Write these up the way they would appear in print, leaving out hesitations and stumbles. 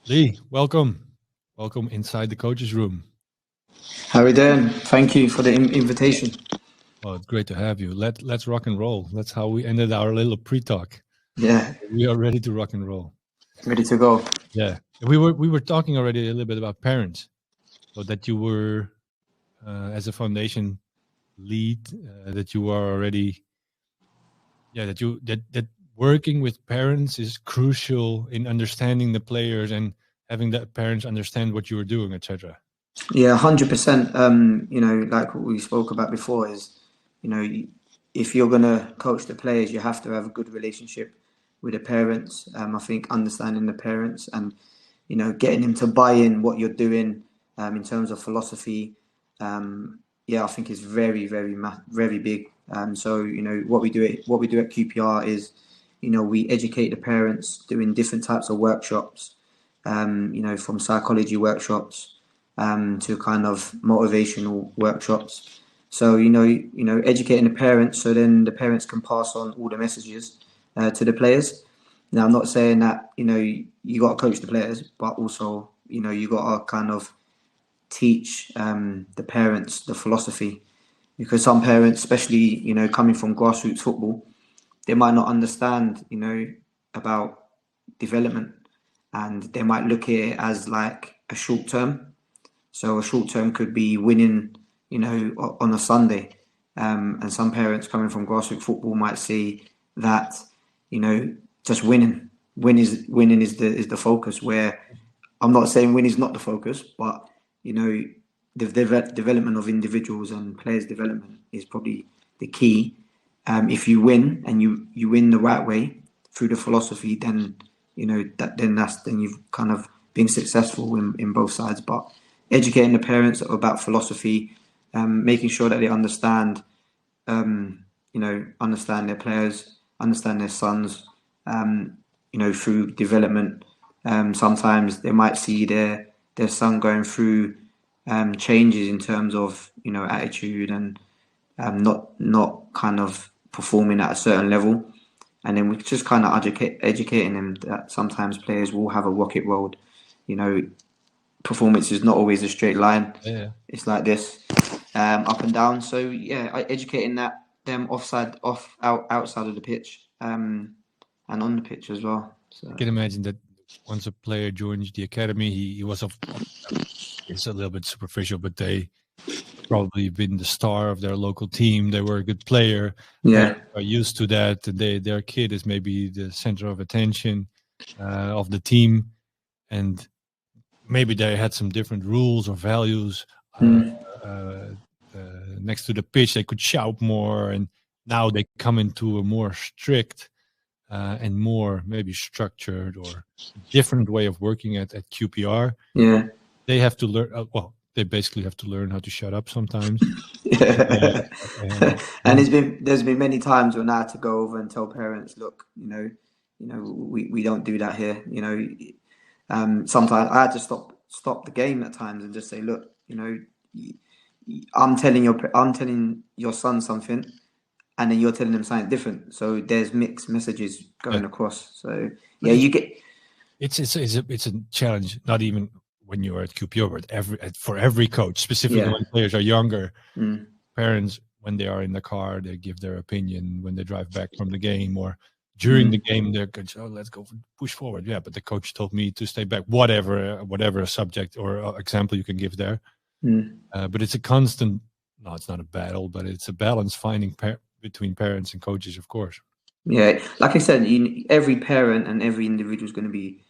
Lee, welcome. Welcome inside the coach's room. How are we doing? Thank you for the invitation. Well, it's great to have you. Let's rock and roll. That's how we ended our little pre-talk. Yeah, We are ready to rock and roll. ready to go. Yeah. We were talking already a little bit about parents. So that you were as a foundation lead, that you are already that working with parents is crucial in understanding the players and having the parents understand what you are doing, etc. Yeah, 100%. Like what we spoke about before is, you know, if you're gonna coach the players, you have to have a good relationship with the parents. I think understanding the parents and getting them to buy in what you're doing in terms of philosophy. Yeah, I think is very, very big. So what we do at QPR is, we educate the parents doing different types of workshops. From psychology workshops to kind of motivational workshops. So educating the parents, so then the parents can pass on all the messages to the players. Now, I'm not saying that you got to coach the players, but also you got to kind of teach the parents the philosophy, because some parents, especially coming from grassroots football, they might not understand about development, and they might look at it as like a short term. So a short term could be winning, on a Sunday. And some parents coming from grassroots football might see that, just winning is the focus. Where I'm not saying win is not the focus, but the development of individuals and players' development is probably the key. If you win and you win the right way through the philosophy, then then you've kind of been successful in both sides. But educating the parents about philosophy, making sure that they understand, understand their players, understand their sons, through development. Sometimes they might see their son going through changes in terms of attitude and not kind of performing at a certain level. And then we just kind of educating them that sometimes players will have a rocket road. Performance is not always a straight line. Yeah. It's like this, up and down. So educating them outside of the pitch, and on the pitch as well. So I can imagine that once a player joins the academy, he was it's a little bit superficial, but they probably been the star of their local team. They were a good player. yeah, Parents are used to that. Their kid is maybe the center of attention of the team, and maybe they had some different rules or values. Uh, Next to the pitch, they could shout more, and now they come into a more strict and more maybe structured or different way of working at QPR. yeah. They have to learn. They basically have to learn how to shut up sometimes. And there's been many times when I had to go over and tell parents, look, we don't do that here. Sometimes I had to stop the game at times and just say, look, I'm telling your son something, and then you're telling them something different. So there's mixed messages going across. So yeah, you get. It's a challenge. Not even when you are at QPR, but for every coach, specifically when players are younger, parents, when they are in the car, they give their opinion. When they drive back from the game or during the game, they're going, oh, let's go push forward. Yeah, but the coach told me to stay back. Whatever subject or example you can give there. But it's a constant. No, it's not a battle, but it's a balance finding between parents and coaches, of course. Yeah, like I said, every parent and every individual is going to be,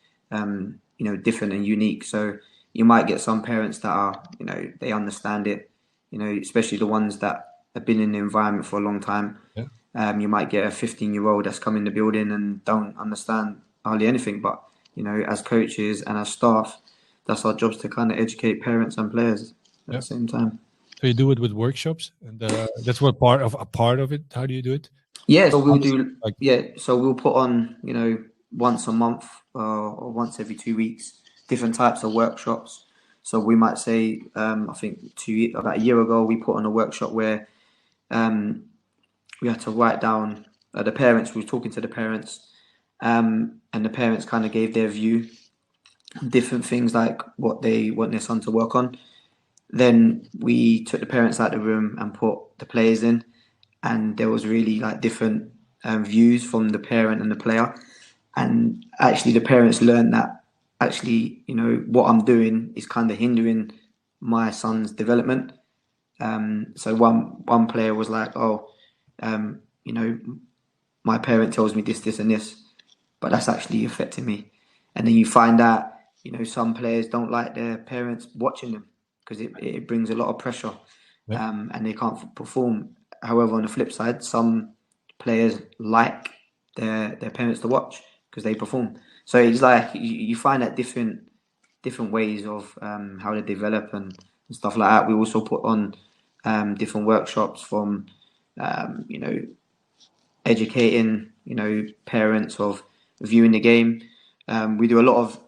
different and unique. So you might get some parents that are, they understand it, especially the ones that have been in the environment for a long time. Yeah. You might get a 15-year-old that's come in the building and don't understand hardly anything. But, as coaches and as staff, that's our jobs to kind of educate parents and players at the same time. So you do it with workshops, and that's what part of it. How do you do it? Yeah, so we'll do. So we'll put on, once a month or once every 2 weeks, different types of workshops. So we might say, I think about a year ago, we put on a workshop where we had to write down the parents. We were talking to the parents, and the parents kind of gave their view different things like what they want their son to work on. Then we took the parents out of the room and put the players in, and there was really like different views from the parent and the player. And actually, the parents learned that actually, what I'm doing is kind of hindering my son's development. So one player was like, "Oh, my parent tells me this, this, and this, but that's actually affecting me." And then you find out, some players don't like their parents watching them because it brings a lot of pressure, and they can't perform. However, on the flip side, some players like their parents to watch because they perform. So it's like you find that different ways of how they develop and stuff like that. We also put on different workshops from educating parents of viewing the game. We do a lot of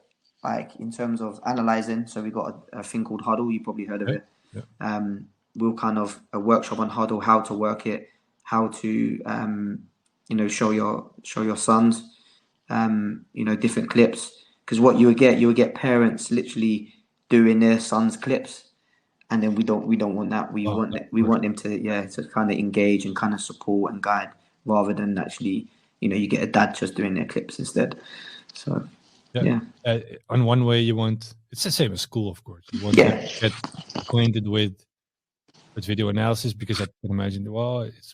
in terms of analyzing. So we got a thing called Huddle. You probably heard of it. Yeah. We'll kind of a workshop on Huddle, how to work it, how to show your sons different clips, because what you would get parents literally doing their sons' clips, and then we don't want that. We want them to kind of engage and kind of support and guide, rather than actually you get a dad just doing their clips instead. So on one way you want, it's the same as school, of course, you want to get acquainted with video analysis, because I can imagine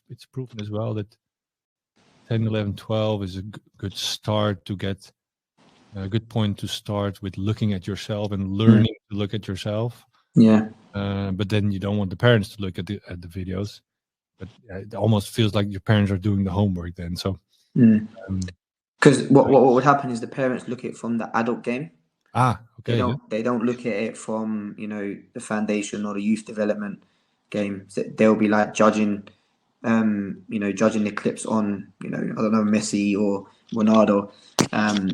it's proven as well that 10, 11, 12 is a good start to get a good point to start with, looking at yourself and learning to look at yourself. But then you don't want the parents to look at the videos, but it almost feels like your parents are doing the homework then. So because what would happen is the parents look at it from the adult game. Okay. They don't look at it from the foundation or the youth development game. So they'll be like judging judging the clips on I don't know, Messi or Ronaldo,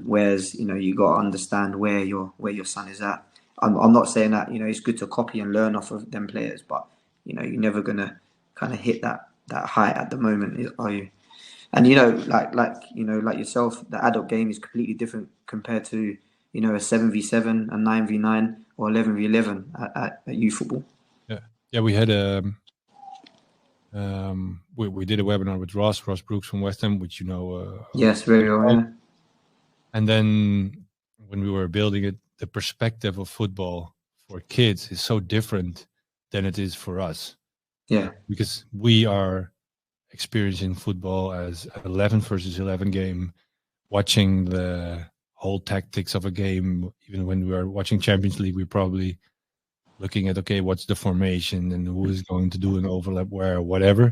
whereas you got to understand where your son is at. I'm not saying that it's good to copy and learn off of them players, but you're never gonna kind of hit that height at the moment, are you? And like yourself, the adult game is completely different compared to a 7v7, a 9v9, or 11v11 at youth football. Yeah, we had we did a webinar with Ross Brooks from West Ham, which yes, very well. Yeah. And then when we were building it, the perspective of football for kids is so different than it is for us. Yeah, because we are experiencing football as 11 versus 11 game, watching the whole tactics of a game. Even when we are watching Champions League, we're probably looking at, okay, what's the formation and who is going to do an overlap where, or whatever.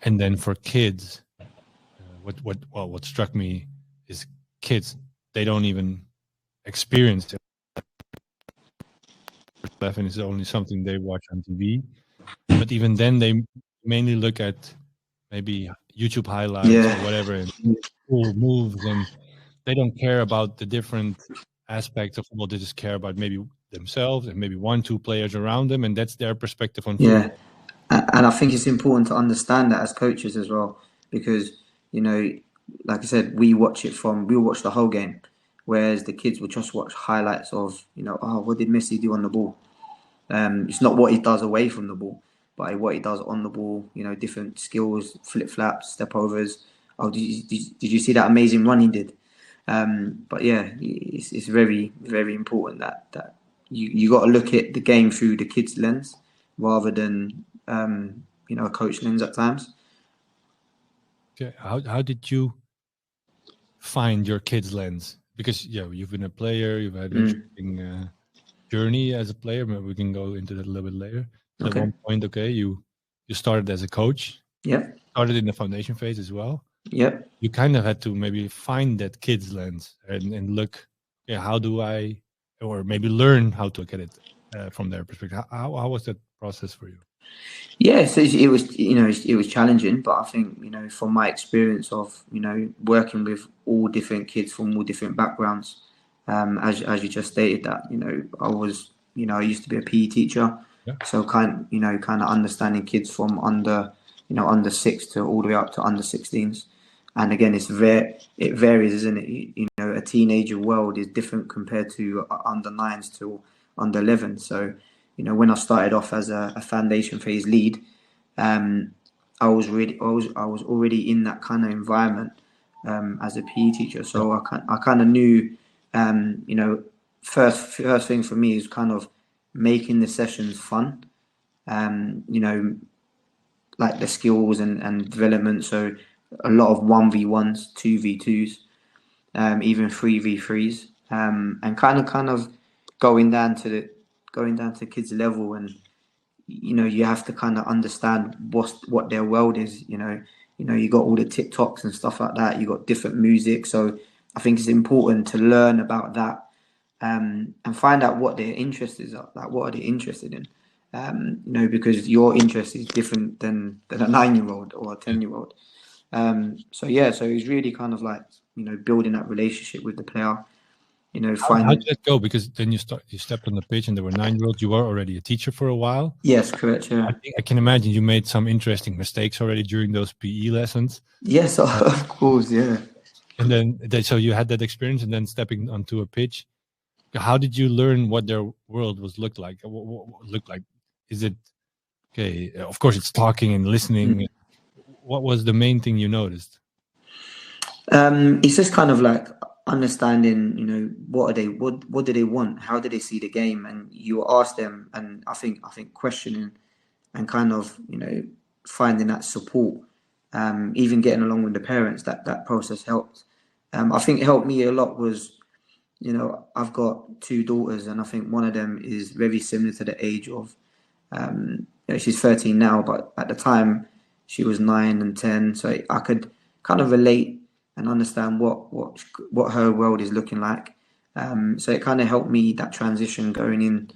And then for kids, what struck me is kids, they don't even experience it. 11 is only something they watch on TV. But even then, they mainly look at maybe YouTube highlights or whatever, and cool moves, and they don't care about the different aspects of football. They just care about maybe themselves and maybe 1-2 players around them, and that's their perspective on football. Yeah, and I think it's important to understand that as coaches as well, because like I said, we watch the whole game, whereas the kids will just watch highlights of what did Messi do on the ball. It's not what he does away from the ball, but what he does on the ball. Different skills, flip flaps, step overs. Oh, did you see that amazing run he did? But yeah, it's very, very important that you got to look at the game through the kids' lens rather than a coach lens at times. Okay, how did you find your kids' lens? Because you've been a player, you've had an interesting journey as a player. Maybe we can go into that a little bit later. So at one point, you started as a coach. Yep. Started in the foundation phase as well. Yep. You kind of had to maybe find that kid's lens and look, how do I, or maybe learn how to look at it from their perspective. How was that process for you? Yeah, so it was it was challenging, but I think from my experience of working with all different kids from all different backgrounds, as you just stated that I was I used to be a PE teacher, so kind of understanding kids from under under 6 to all the way up to under 16s. And again, it varies, isn't it? A teenager world is different compared to under 9s to under 11. So, you know, when I started off as a foundation phase lead, I was already in that kind of environment as a PE teacher. So I kind of knew, you know, first thing for me is kind of making the sessions fun. You know, like the skills and development. So a lot of 1v1s, 2v2s, even 3v3s, and kind of going down to kids' level. And you know, you have to kind of understand what their world is. You know, you got all the TikToks and stuff like that. You got different music, so I think it's important to learn about that and find out what their interests are. Like, what are they interested in? You know, because your interest is different than a 9-year-old or a 10-year-old. So it's really kind of like, you know, building that relationship with the player. You know, how did that go? Because then you stepped on the pitch and there were 9-year-olds. You were already a teacher for a while. Yes, correct. Yeah, I can imagine you made some interesting mistakes already during those PE lessons. Yes, of course, yeah. And then so you had that experience, and then stepping onto a pitch. How did you learn what their world looked like? What looked like? Is it okay? Of course, it's talking and listening. What was the main thing you noticed? It's just kind of like understanding, you know, what do they want? How do they see the game? And you ask them, and I think questioning and kind of, you know, finding that support, even getting along with the parents, that process helped. I think it helped me a lot was, you know, I've got 2 daughters, and I think one of them is very similar to the age of, you know, she's 13 now, but at the time she was 9 and 10, so I could kind of relate and understand what her world is looking like. So it kind of helped me, that transition going in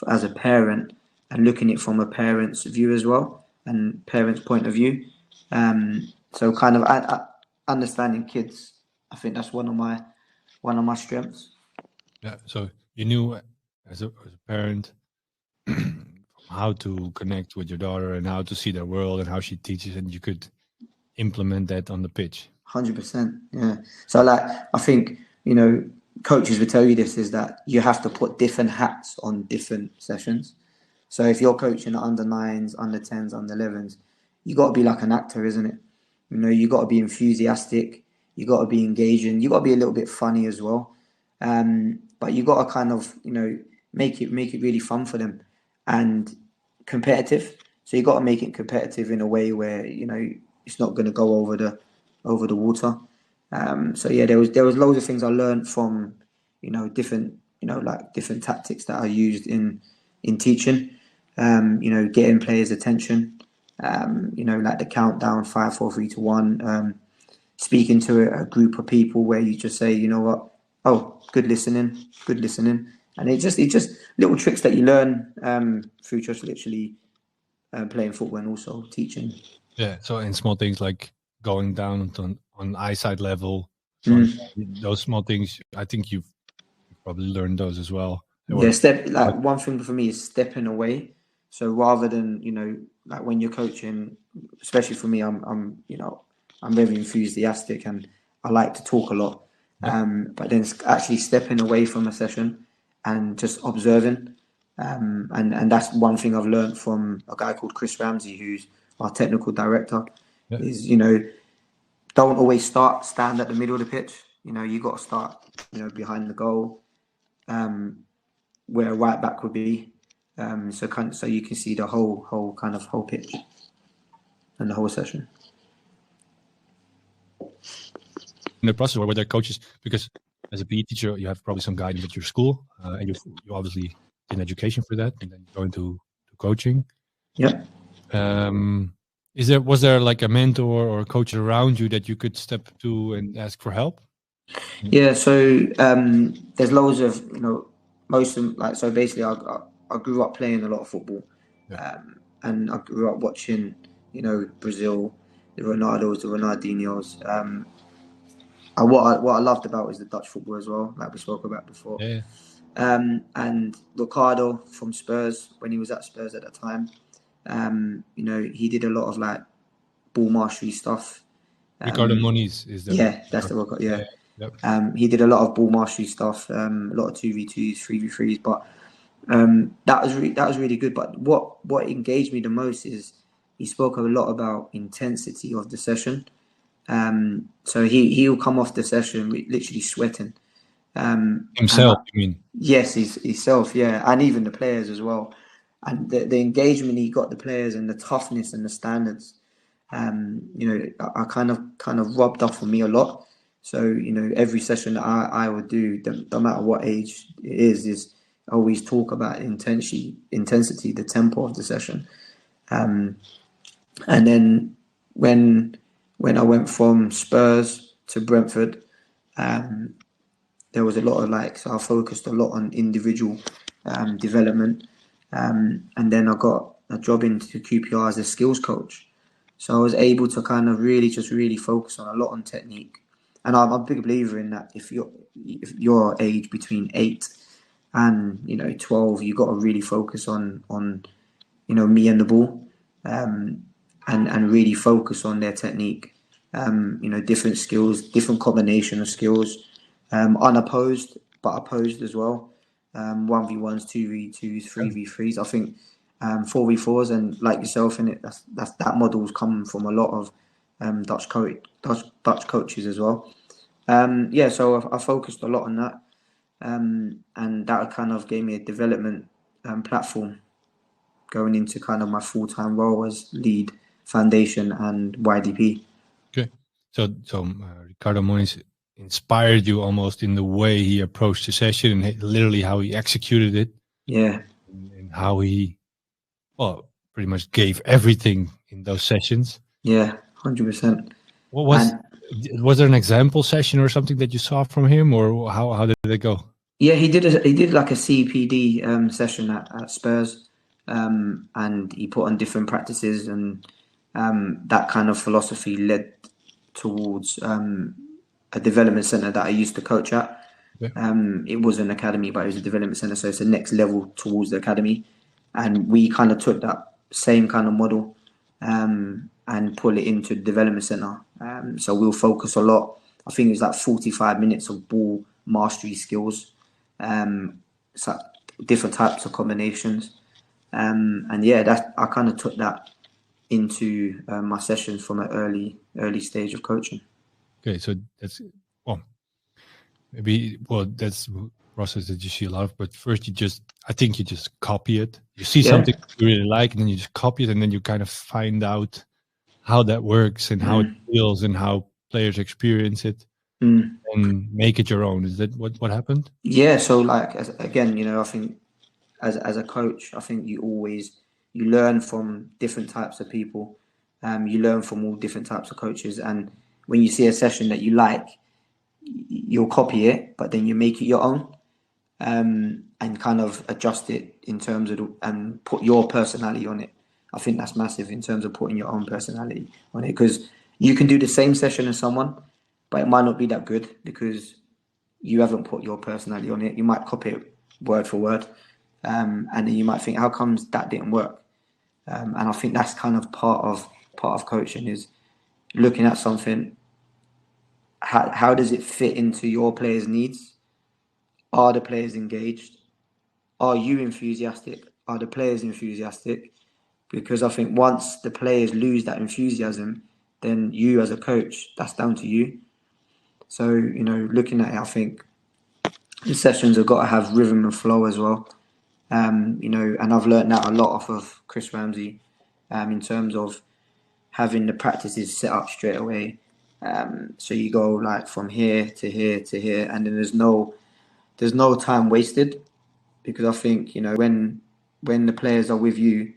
as a parent and looking at it from a parent's view as well, and parent's point of view. So kind of understanding kids, I think that's one of my strengths. Yeah. So you knew as a parent how to connect with your daughter and how to see their world and how she teaches, and you could implement that on the pitch. 100%. Yeah. So like, I think, you know, coaches will tell you this, is that you have to put different hats on different sessions. So if you're coaching under 9s, under 10s, under 11s, you got to be like an actor, isn't it? You know, you got to be enthusiastic. You got to be engaging. You got to be a little bit funny as well. But you got to kind of, you know, make it really fun for them and competitive. So you got to make it competitive in a way where, you know, it's not going to go over the water. So yeah, there was loads of things I learned from, you know, different tactics that I used in teaching. You know, getting players' attention. You know, like the countdown, 5, 4, 3, 2, 1. Speaking to a group of people where you just say, you know what, oh, good listening, and it just little tricks that you learn through just literally playing football and also teaching. Yeah. So in small things like going down on eyesight level, those small things, I think you've probably learned those as well. Yeah, one thing for me is stepping away. So rather than, you know, like when you're coaching, especially for me, I'm very enthusiastic and I like to talk a lot. But then it's actually stepping away from a session and just observing. And that's one thing I've learned from a guy called Chris Ramsey, who's our technical director, is, you know, don't always stand at the middle of the pitch. You know, you got to start, you know, behind the goal, where a right back would be. So you can see the whole pitch and the whole session. In the process where there are coaches, because as a PE teacher, you have probably some guidance at your school, and you obviously did an education for that, and then you go into coaching. Yeah. Was there like a mentor or a coach around you that you could step to and ask for help? Yeah. So there's loads of, you know, most of them, like, so basically I grew up playing a lot of football, and I grew up watching, you know, Brazil, the Ronaldos, the Ronaldinhos. What I loved about is the Dutch football as well, like we spoke about before. Yeah. And Ricardo from Spurs, when he was at Spurs at the time, you know, he did a lot of like ball mastery stuff. Ricardo Moniz is the that's the record. Yeah. Yep. He did a lot of ball mastery stuff, a lot of 2v2s, 3v3s, but that was really good. But what engaged me the most is he spoke a lot about intensity of the session. So he'll come off the session literally sweating. Himself, you mean? Yes, himself, yeah, and even the players as well. And the engagement he got the players and the toughness and the standards, I kind of rubbed off on me a lot. So every session that I would do, no matter what age it is always talk about intensity, the tempo of the session. And then when I went from Spurs to Brentford, there was a lot of so I focused a lot on individual development. And then I got a job into QPR as a skills coach. So I was able to kind of really focus on a lot on technique. And I'm a big believer in that. If you're age between 8 and 12, you got to really focus on me and the ball, and really focus on their technique. Different skills, different combination of skills, unopposed but opposed as well. 1v1s, 2v2s, 3v3s. I think 4v4s, and like yourself in it, that model's come from a lot of Dutch coaches as well. So I focused a lot on that, and that kind of gave me a development platform going into kind of my full-time role as lead foundation and YDP. Okay, so Ricardo Moniz inspired you almost in the way he approached the session and literally how he executed it. Yeah, and how he, pretty much gave everything in those sessions. Yeah, 100%. What was there an example session or something that you saw from him, or how did it go? Yeah, he did like a CPD session at Spurs, and he put on different practices, and that kind of philosophy led towards a development center that I used to coach at. Yeah. It was an academy, but it was a development center, so it's the next level towards the academy. And we kind of took that same kind of model and pull it into the development center. So we'll focus a lot. I think it's like 45 minutes of ball mastery skills, so different types of combinations. And yeah, I kind of took that into my sessions from an early stage of coaching. Okay, so that's that's a process that you see a lot of. But first, I think you just copy it. You see something you really like, and then you just copy it, and then you kind of find out how that works and how it feels and how players experience it, and make it your own. Is that what happened? Yeah. So again, I think as a coach, I think you learn from different types of people. You learn from all different types of coaches, and when you see a session that you like, you'll copy it, but then you make it your own, and kind of adjust it in terms of and put your personality on it. I think that's massive in terms of putting your own personality on it, because you can do the same session as someone, but it might not be that good because you haven't put your personality on it. You might copy it word for word, and then you might think, how comes that didn't work? And I think that's kind of part of coaching, is looking at something. How does it fit into your players' needs? Are the players engaged? Are you enthusiastic? Are the players enthusiastic? Because I think once the players lose that enthusiasm, then you as a coach, that's down to you. So, looking at it, I think the sessions have got to have rhythm and flow as well. And I've learned that a lot off of Chris Ramsey, in terms of having the practices set up straight away. So you go like from here to here to here, and then there's no time wasted, because I think when the players are with you,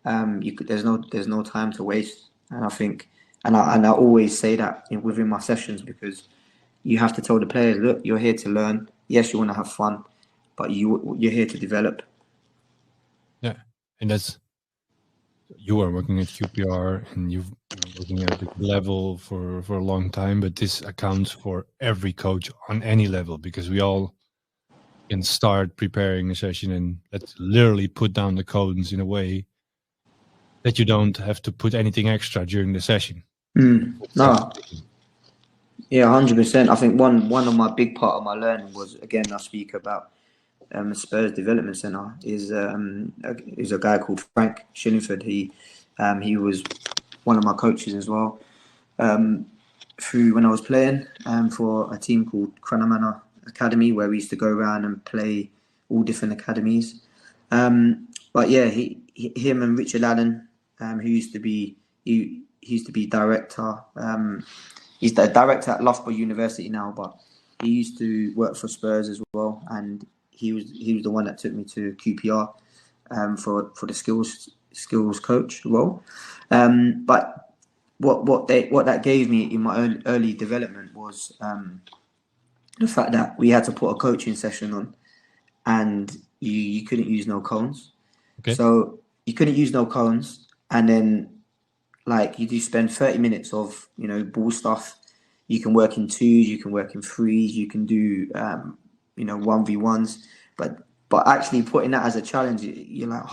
there's no time to waste. And I think, and I always say that within my sessions, because you have to tell the players, look, you're here to learn. Yes, you want to have fun, but you're here to develop. Yeah, and you are working at QPR, and you've been working at a big level for a long time, but this accounts for every coach on any level, because we all can start preparing a session and let's literally put down the codes in a way that you don't have to put anything extra during the session. No, Yeah, 100%. I think one of my big part of my learning was, again, I speak about Spurs Development Centre is a guy called Frank Shillingford. He was one of my coaches as well. Through when I was playing for a team called Cranamana Academy, where we used to go around and play all different academies. But yeah, him and Richard Allen, who used to be he used to be director. He's the director at Loughborough University now, but he used to work for Spurs as well, and he was the one that took me to QPR for the skills coach role. But what that gave me in my early development was the fact that we had to put a coaching session on, and you couldn't use no cones. Okay. So you couldn't use no cones, and then like you do spend 30 minutes of ball stuff. You can work in twos, you can work in threes, you can do 1v1s, but actually putting that as a challenge, you're like,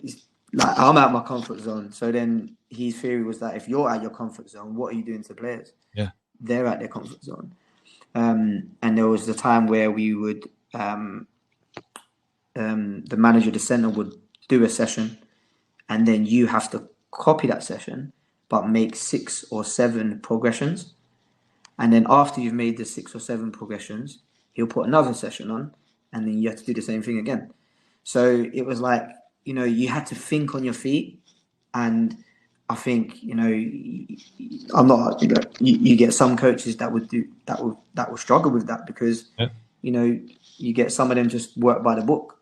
it's like I'm out of my comfort zone. So then his theory was that if you're at your comfort zone, what are you doing to players? Yeah, they're at their comfort zone. And there was the time where we would the manager of the centre would do a session, and then you have to copy that session but make 6 or 7 progressions, and then after you've made the 6 or 7 progressions, he'll put another session on, and then you have to do the same thing again. So it was like, you had to think on your feet. And I think, I'm not, you get some coaches that will struggle with that because, you get some of them just work by the book.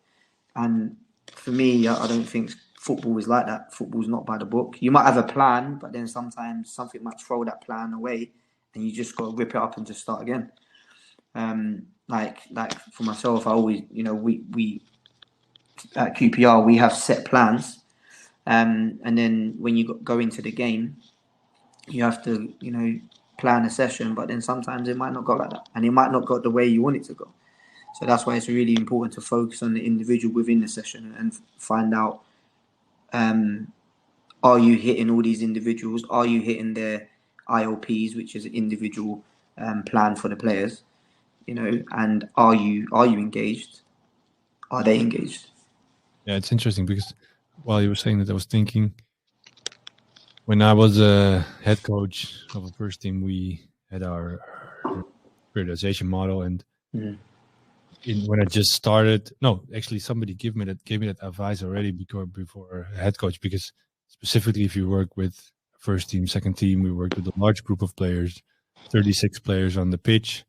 And for me, I don't think football is like that. Football's not by the book. You might have a plan, but then sometimes something might throw that plan away, and you just got to rip it up and just start again. Like for myself, I always, we at QPR we have set plans, and then when you go into the game, you have to, plan a session, but then sometimes it might not go like that, and it might not go the way you want it to go. So that's why it's really important to focus on the individual within the session and find out, are you hitting all these individuals? Are you hitting their IOPs, which is an individual plan for the players? And are you engaged? Are they engaged? Yeah, it's interesting because while you were saying that, I was thinking when I was a head coach of a first team, we had our periodization model, and when I just started, actually somebody gave me that advice already before head coach, because specifically if you work with first team, second team, we work with a large group of players, 36 players on the pitch,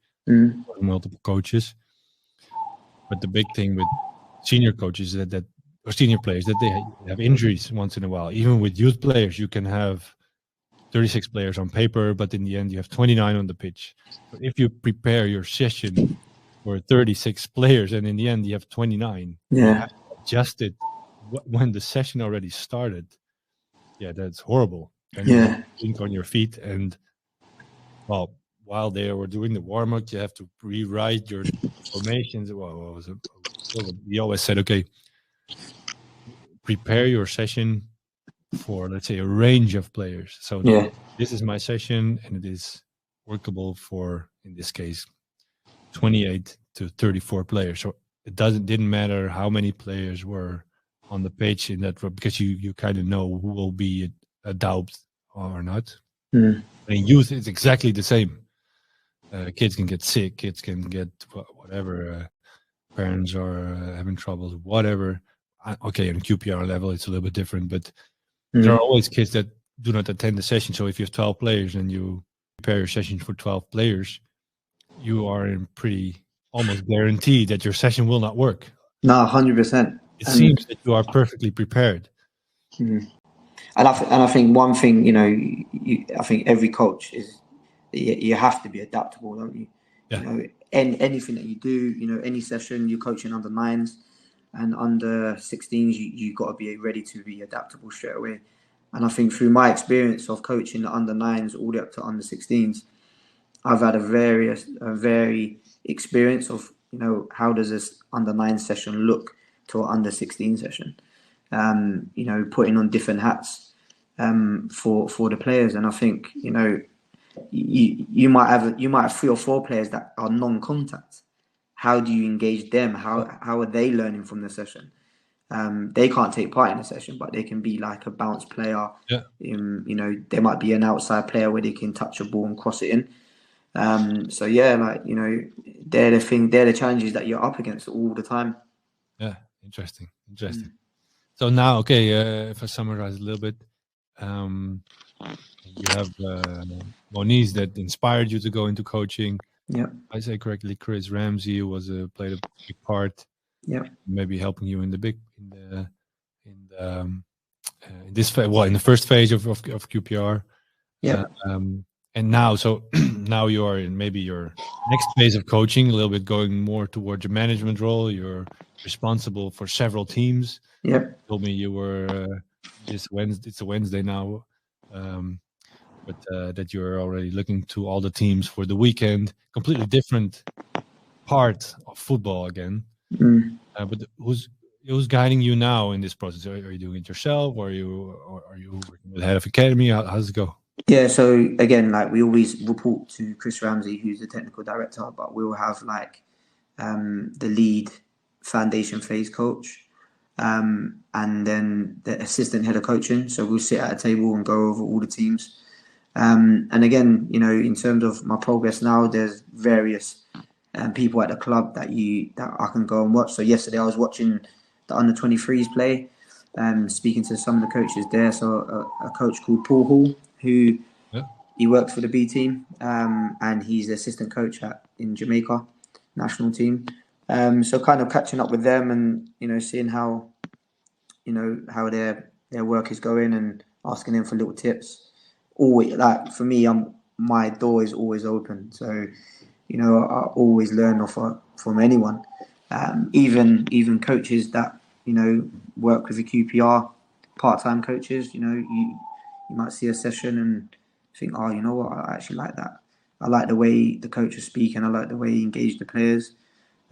multiple coaches. But the big thing with senior coaches is that or senior players, that they have injuries once in a while. Even with youth players, you can have 36 players on paper, but in the end you have 29 on the pitch. So if you prepare your session for 36 players and in the end you have 29, you have to adjust it when the session already started. Yeah, that's horrible. And you have to think on your feet, and while they were doing the warm-up, you have to rewrite your formations. We always said, okay, prepare your session for, let's say, a range of players. So this is my session, and it is workable for, in this case, 28 to 34 players. So it didn't matter how many players were on the page in that, because you kind of know who will be a doubt or not. In youth, it's exactly the same. Kids can get sick, kids can get whatever, parents are having troubles, whatever. Okay, on QPR level, it's a little bit different, but there are always kids that do not attend the session. So if you have 12 players and you prepare your session for 12 players, you are in pretty almost guaranteed that your session will not work. No, 100%. It seems that you are perfectly prepared. And I think one thing, I think every coach is, you have to be adaptable, don't you? Yeah. Anything that you do, any session, you're coaching under 9s and under 16s, you got to be ready to be adaptable straight away. And I think through my experience of coaching the under 9s all the way up to under 16s, I've had a very experience of, how does this under 9 session look to an under 16 session? Putting on different hats for the players. And I think, you might have 3 or 4 players that are non-contact. How do you engage them? How are they learning from the session? They can't take part in the session, but they can be like a bounce player. Yeah. There might be an outside player where they can touch a ball and cross it in. So yeah, like, they're the challenges that you're up against all the time. Yeah, interesting. So now, okay, if I summarize a little bit, you have Moniz that inspired you to go into coaching. Yeah, I say correctly. Chris Ramsey played a big part. Yeah, maybe helping you in the first phase of QPR. Yeah. And now, so now you are in maybe your next phase of coaching, a little bit going more towards a management role. You're responsible for several teams. Yeah. You told me you were this Wednesday. It's a Wednesday now, but that you're already looking to all the teams for the weekend. Completely different part of football again. But who's guiding you now in this process? Are you doing it yourself, or are you working with the head of academy? How does it go? Yeah, so again, like, we always report to Chris Ramsey, who's the technical director, but we'll have like the lead foundation phase coach, and then the assistant head of coaching. So we'll sit at a table and go over all the teams. And again, in terms of my progress now, there's various people at the club that I can go and watch. So yesterday I was watching the under-23s play, speaking to some of the coaches there. So a coach called Paul Hall, who he works for the B team, and he's the assistant coach in Jamaica national team. So kind of catching up with them and seeing how their work is going and asking them for little tips. Always, like, for me, my door is always open. So I always learn from anyone, even coaches that work with the QPR, part-time coaches. You might see a session and think, oh, you know what, I actually like that. I like the way the coach is speaking. I like the way he engaged the players.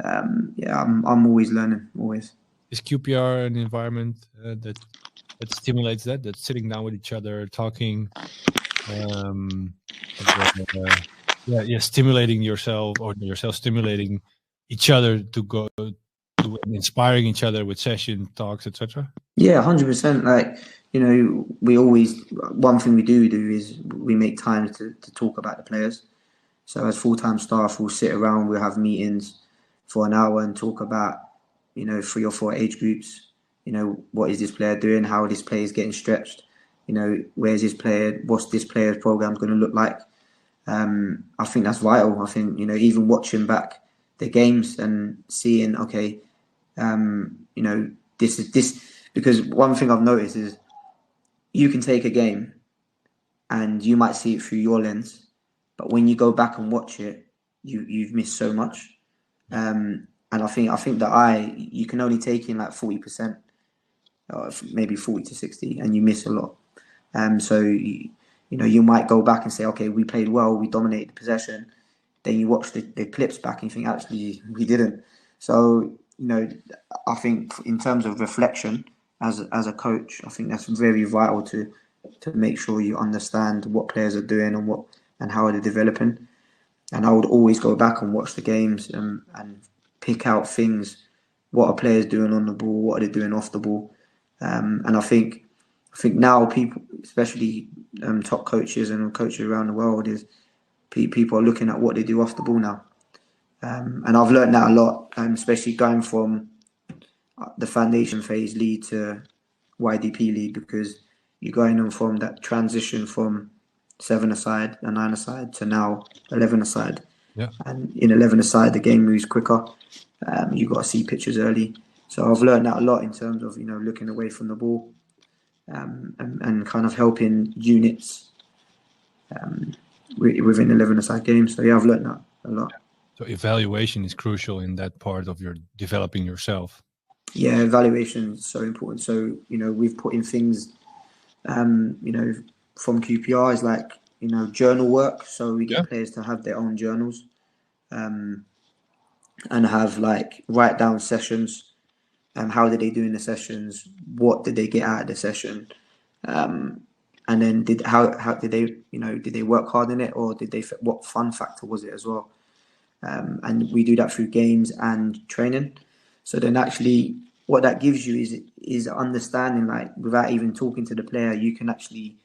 I'm always learning, always. Is QPR an environment that stimulates that sitting down with each other, talking, stimulating yourself, or yourself stimulating each other to go to inspiring each other with session talks, etc.? Yeah, 100%. Like, we always, one thing we do is we make time to talk about the players. So as full-time staff, we'll sit around, we'll have meetings for an hour and talk about 3 or 4 age groups. What is this player doing? How this player is getting stretched? Where's this player? What's this player's program going to look like? I think that's vital. I think even watching back the games and seeing, okay, this is this, because one thing I've noticed is you can take a game and you might see it through your lens, but when you go back and watch it, you've missed so much. And I think that you can only take in like 40%, or maybe 40 to 60, and you miss a lot. So you might go back and say, okay, we played well, we dominated the possession. Then you watch the clips back and you think, actually, we didn't. So I think in terms of reflection as a coach, I think that's very vital to make sure you understand what players are doing and how they're developing. And I would always go back and watch the games and pick out things. What are players doing on the ball? What are they doing off the ball? And I think now people, especially top coaches and coaches around the world, is people are looking at what they do off the ball now. And I've learned that a lot, especially going from the foundation phase lead to YDP lead, because you're going on from that transition from 7-a-side and 9-a-side to now 11-a-side. Yeah. And in 11-a-side, the game moves quicker. You got to see pitches early. So I've learned that a lot in terms of looking away from the ball, and kind of helping units within 11-a-side games. So yeah, I've learned that a lot. So evaluation is crucial in that part of your developing yourself. Yeah, evaluation is so important. So we've put in things, from QPR is like journal work. So we get players to have their own journals, and have like write down sessions. How did they do in the sessions? What did they get out of the session? And And then how did they, did they work hard in it, or what fun factor was it as well? And we do that through games and training. So then actually what that gives you is understanding, like without even talking to the player, you can actually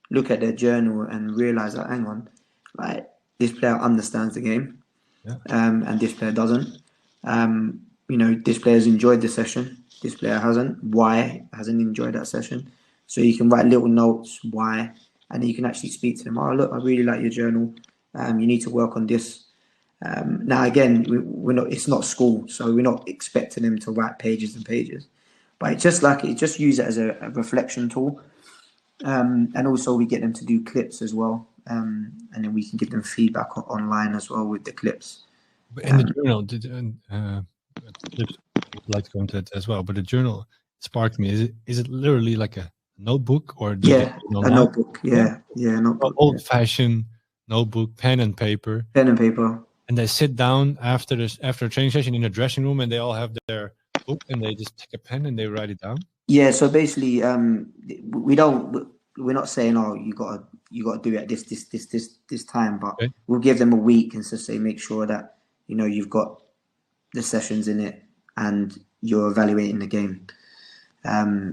look at their journal and realize that, hang on, like this player understands the game, and this player doesn't. This player's enjoyed the session, this player hasn't. Why hasn't enjoyed that session? So you can write little notes, why, and then you can actually speak to them. Oh, look, I really like your journal. You need to work on this. Now, again, we're not. It's not school, so we're not expecting them to write pages and pages. But just use it as a reflection tool, and also we get them to do clips as well, and then we can give them feedback online as well with the clips. But in the journal, I'd like to go into that as well. But the journal sparked me. Is it literally like a notebook, or a notebook? Notebook. Old-fashioned notebook, pen and paper. And they sit down after a training session in a dressing room, and they all have their book, and they just take a pen and they write it down. Yeah. So basically, we're not saying, oh, you got to do it at this time, but we'll give them a week and just say, make sure that you've got the sessions in it and you're evaluating the game.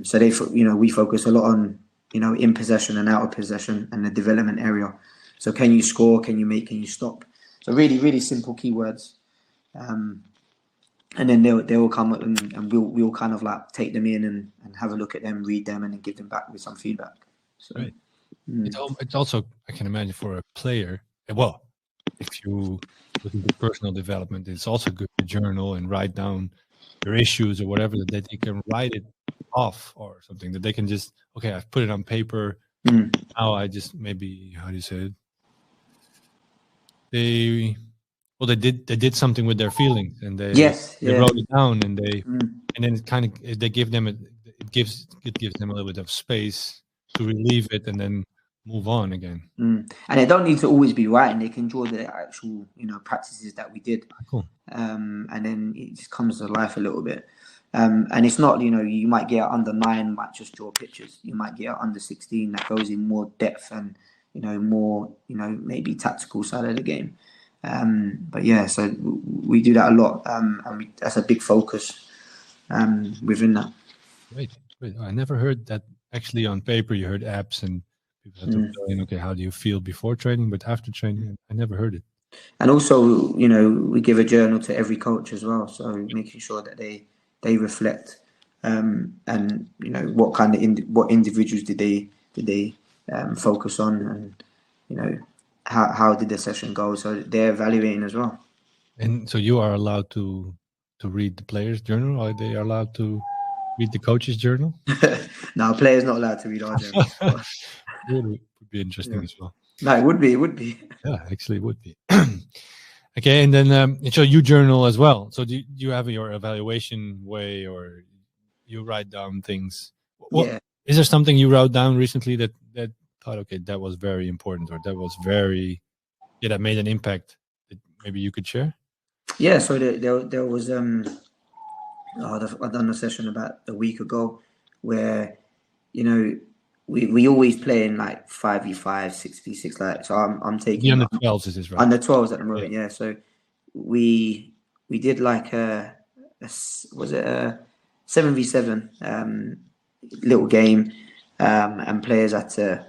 So we focus a lot on in possession and out of possession and the development area. So can you score? Can you make? Can you stop? So really, really simple keywords. And then they'll come up and we'll kind of like take them in and have a look at them, read them, and then give them back with some feedback. So, right. It's also, I can imagine, for a player. Well, if you look into personal development, it's also good to journal and write down their issues or whatever, that they can write it off or something, that they can just, okay, I've put it on paper. Now I just maybe, how do you say it? They did something with their feelings, and they wrote it down, and and then it kind of, they give them it gives them a little bit of space to relieve it and then move on again. And they don't need to always be writing. They can draw the actual practices that we did. Cool. And then it just comes to life a little bit. And it's not, you might get under 9, might just draw pictures. You might get under 16 that goes in more depth and more, maybe tactical side of the game. But yeah, so we do that a lot, and that's a big focus within that. Great. I never heard that actually on paper. You heard apps and people had to fill in, okay, how do you feel before training, but after training, I never heard it. And also, we give a journal to every coach as well, so making sure that they reflect, and what kind of what individuals did they focus on, and how did the session go, so they're evaluating as well. And so you are allowed to read the player's journal, or they are allowed to read the coach's journal? No, players not allowed to read our journal. It would be interesting as well. No, it would be. Yeah, actually it would be. Okay, and then so you journal as well. So do you have your evaluation way, or you write down things? Is there something you wrote down recently that thought, okay, that was very important, or that was that made an impact that maybe you could share? Yeah, so there was I've done a session about a week ago where we always play in like 5v5, 6v6, like, so I'm taking under 12s, is this right? Under 12s at the moment, yeah. So we did like was it a 7v7 little game, and players had to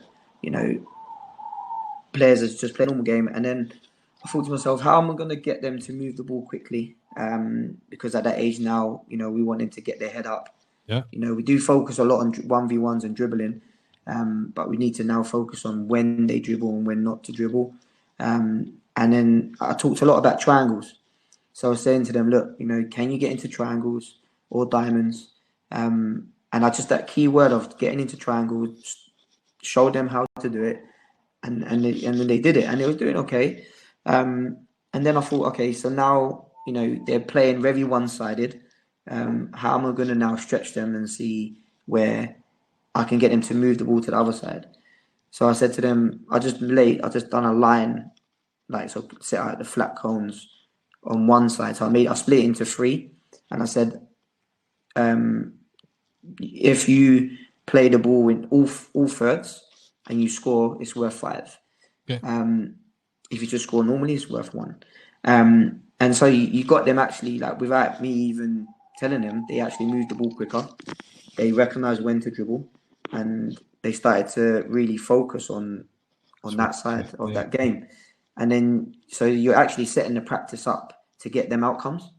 just play a normal game, and then I thought to myself, how am I going to get them to move the ball quickly? Because at that age now, we want them to get their head up. Yeah. We do focus a lot on 1v1s and dribbling, but we need to now focus on when they dribble and when not to dribble. And then I talked a lot about triangles. So I was saying to them, look, can you get into triangles or diamonds? And I just, that key word of getting into triangles, showed them how to do it. And then they did it, and they was doing okay. And then I thought, okay, so now, they're playing very one-sided. How am I going to now stretch them and see where I can get them to move the ball to the other side? So I said to them, I just done a line, like, so set out the flat cones on one side. So I split it into 3, and I said, if you play the ball in all thirds and you score, it's worth 5. Okay. If you just score normally, it's worth 1. And so you got them actually, like, without me even telling them, they actually moved the ball quicker. They recognized when to dribble, and they started to really focus on that side of that game. And then, so you're actually setting the practice up to get them outcomes.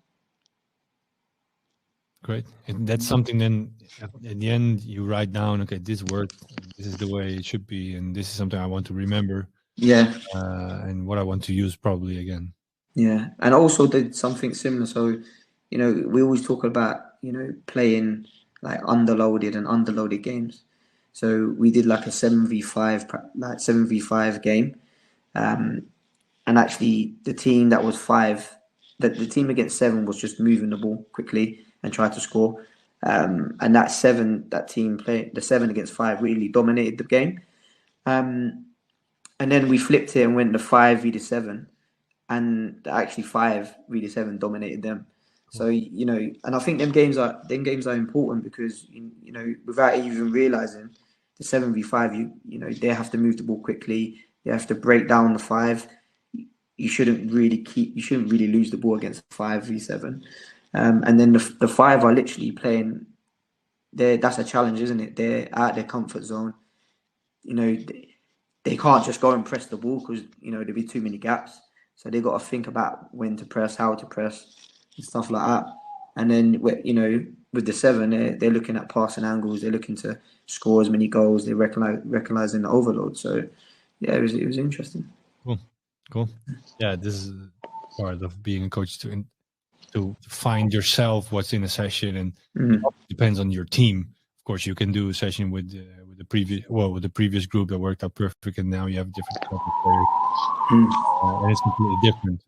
Great. And that's something then at the end you write down, okay, this worked, this is the way it should be, and this is something I want to remember. Yeah. And what I want to use probably again. Yeah. And also did something similar. So, you know, we always talk about, you know, playing like underloaded games. So we did like a 7v5 game. And actually the team that was 5, the team against 7 was just moving the ball quickly and try to score. And that team played the 7 against 5 really dominated the game. And then we flipped it and went to 5v7, and actually 5v7 dominated them. So, you know, and I think them games are important because, you know, without even realizing, the 7v5, you know, they have to move the ball quickly. They have to break down the 5. You shouldn't really lose the ball against 5v7. And then the 5 are literally playing. That's a challenge, isn't it? They're out of their comfort zone. You know, they can't just go and press the ball because, you know, there'd be too many gaps. So they got to think about when to press, how to press, and stuff like that. And then, you know, with the 7, they're looking at passing angles. They're looking to score as many goals. They're recognizing the overload. So, yeah, it was interesting. Cool. Yeah, this is part of being a coach to find yourself what's in a session, and it depends on your team. Of course, you can do a session with the previous group that worked out perfect, and now you have different type of players, and it's completely different.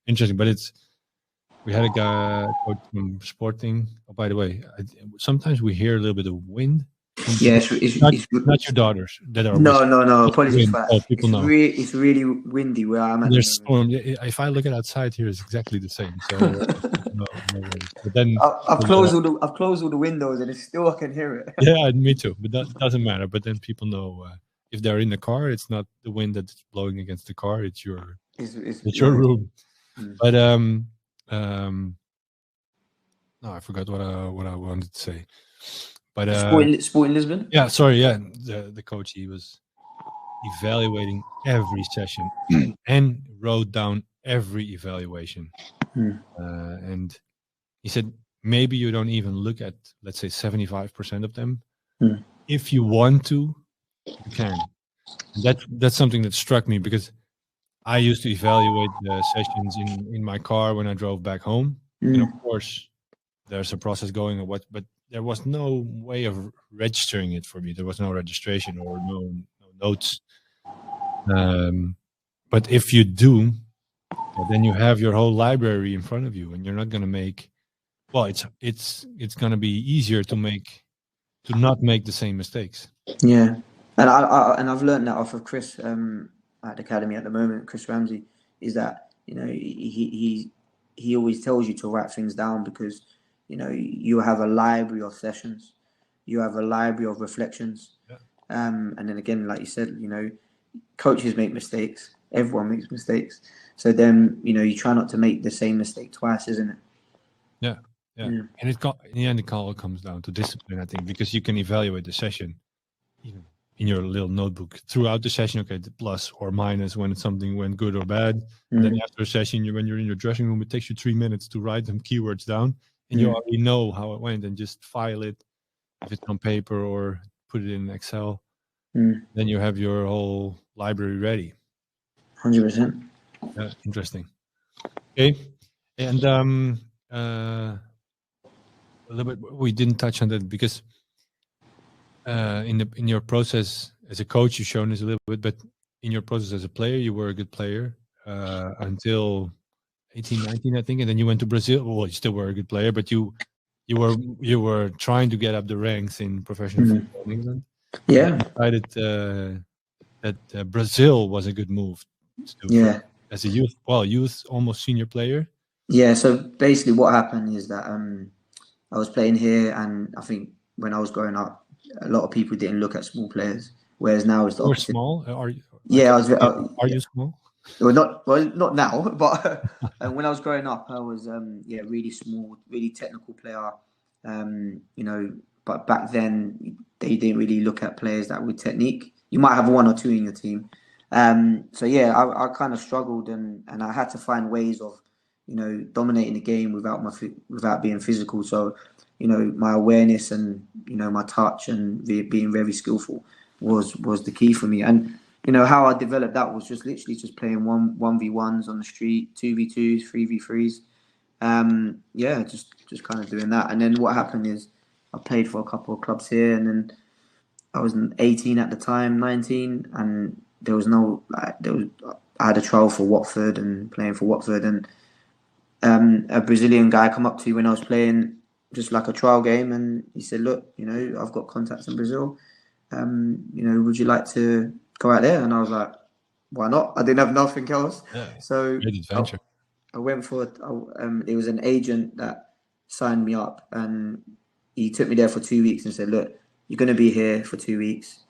Interesting, but we had a guy coach from Sporting. Oh, by the way, sometimes we hear a little bit of wind. Yeah, it's not your daughters that are. No. Apologies for that. People know. It's really windy where I'm at. There's storm. If I look at outside here, it's exactly the same. So no worries. But then I've closed all the windows, and still I can hear it. Yeah, me too. But that doesn't matter. But then people know if they're in the car, it's not the wind that's blowing against the car. It's your your room. But no, I forgot what I wanted to say. But Sporting Lisbon. Yeah, sorry. Yeah, the coach, he was evaluating every session and wrote down every evaluation. And he said maybe you don't even look at, let's say, 75% of them. If you want to, you can. That's something that struck me because I used to evaluate the sessions in my car when I drove back home. And of course, there's a process going, but there was no way of registering it for me. There was no registration or no notes. But if you do, then you have your whole library in front of you, and you're not going to make. Well, it's going to be easier to not make the same mistakes. Yeah, and I've learned that off of Chris at the academy at the moment. Chris Ramsey, is that, you know, he always tells you to write things down because, you know, you have a library of sessions, you have a library of reflections, and then again, like you said, you know, coaches make mistakes. Everyone makes mistakes. So then, you know, you try not to make the same mistake twice, isn't it? Yeah. And in the end, it all comes down to discipline, I think, because you can evaluate the session even in your little notebook throughout the session. Okay, the plus or minus when something went good or bad. And then after a session, when you're in your dressing room, it takes you 3 minutes to write them keywords down, and you already know how it went, and just file it if it's on paper or put it in Excel. Then you have your whole library ready. 100%. Yeah, interesting. Okay, and a little bit we didn't touch on that because in your process as a coach, you've shown us a little bit, but in your process as a player, you were a good player until 18, 19, I think, and then you went to Brazil. Well, you still were a good player, but you were trying to get up the ranks in professional football in England. Yeah, decided that Brazil was a good move. As a youth, almost senior player. Yeah. So basically, what happened is that I was playing here, and I think when I was growing up, a lot of people didn't look at small players Whereas now it's the You're opposite. small. Yeah, Are you small? Not now, but when I was growing up, I was really small, really technical player. But back then they didn't really look at players that with technique. You might have one or two in your team. I kind of struggled and I had to find ways of, dominating the game without being physical. So, my awareness and, my touch and being very skillful was the key for me. And, how I developed that was just literally just playing 1v1s on the street, 2v2s, 3v3s. Just kind of doing that. And then what happened is I played for a couple of clubs here, and then I was 18 at the time, 19, and I had a trial for Watford and playing for Watford, and a Brazilian guy come up to me when I was playing just like a trial game, and he said, "Look, I've got contacts in Brazil. Would you like to go out there?" And I was like, "Why not?" I didn't have nothing else. Yeah, So great adventure. I went for it. It was an agent that signed me up, and he took me there for 2 weeks and said, "Look, you're going to be here for 2 weeks.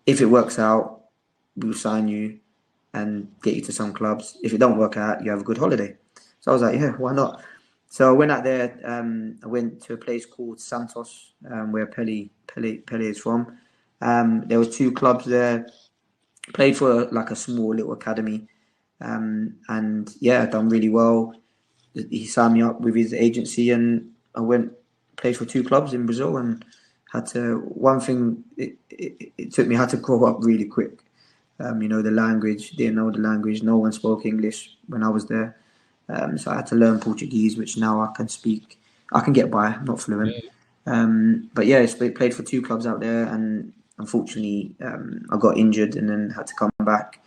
If it works out, we'll sign you and get you to some clubs. If it don't work out, you have a good holiday." So I was like, "Yeah, why not?" So I went out there. I went to a place called Santos, where Pele is from. There was 2 clubs there. Played for like a small little academy, and I'd done really well. He signed me up with his agency, and I played for 2 clubs in Brazil, and had to. One thing it took me had to grow up really quick. The language, didn't know the language. No one spoke English when I was there. So I had to learn Portuguese, which now I can speak. I can get by, not fluent. Yeah. I played for 2 clubs out there, and unfortunately, I got injured and then had to come back.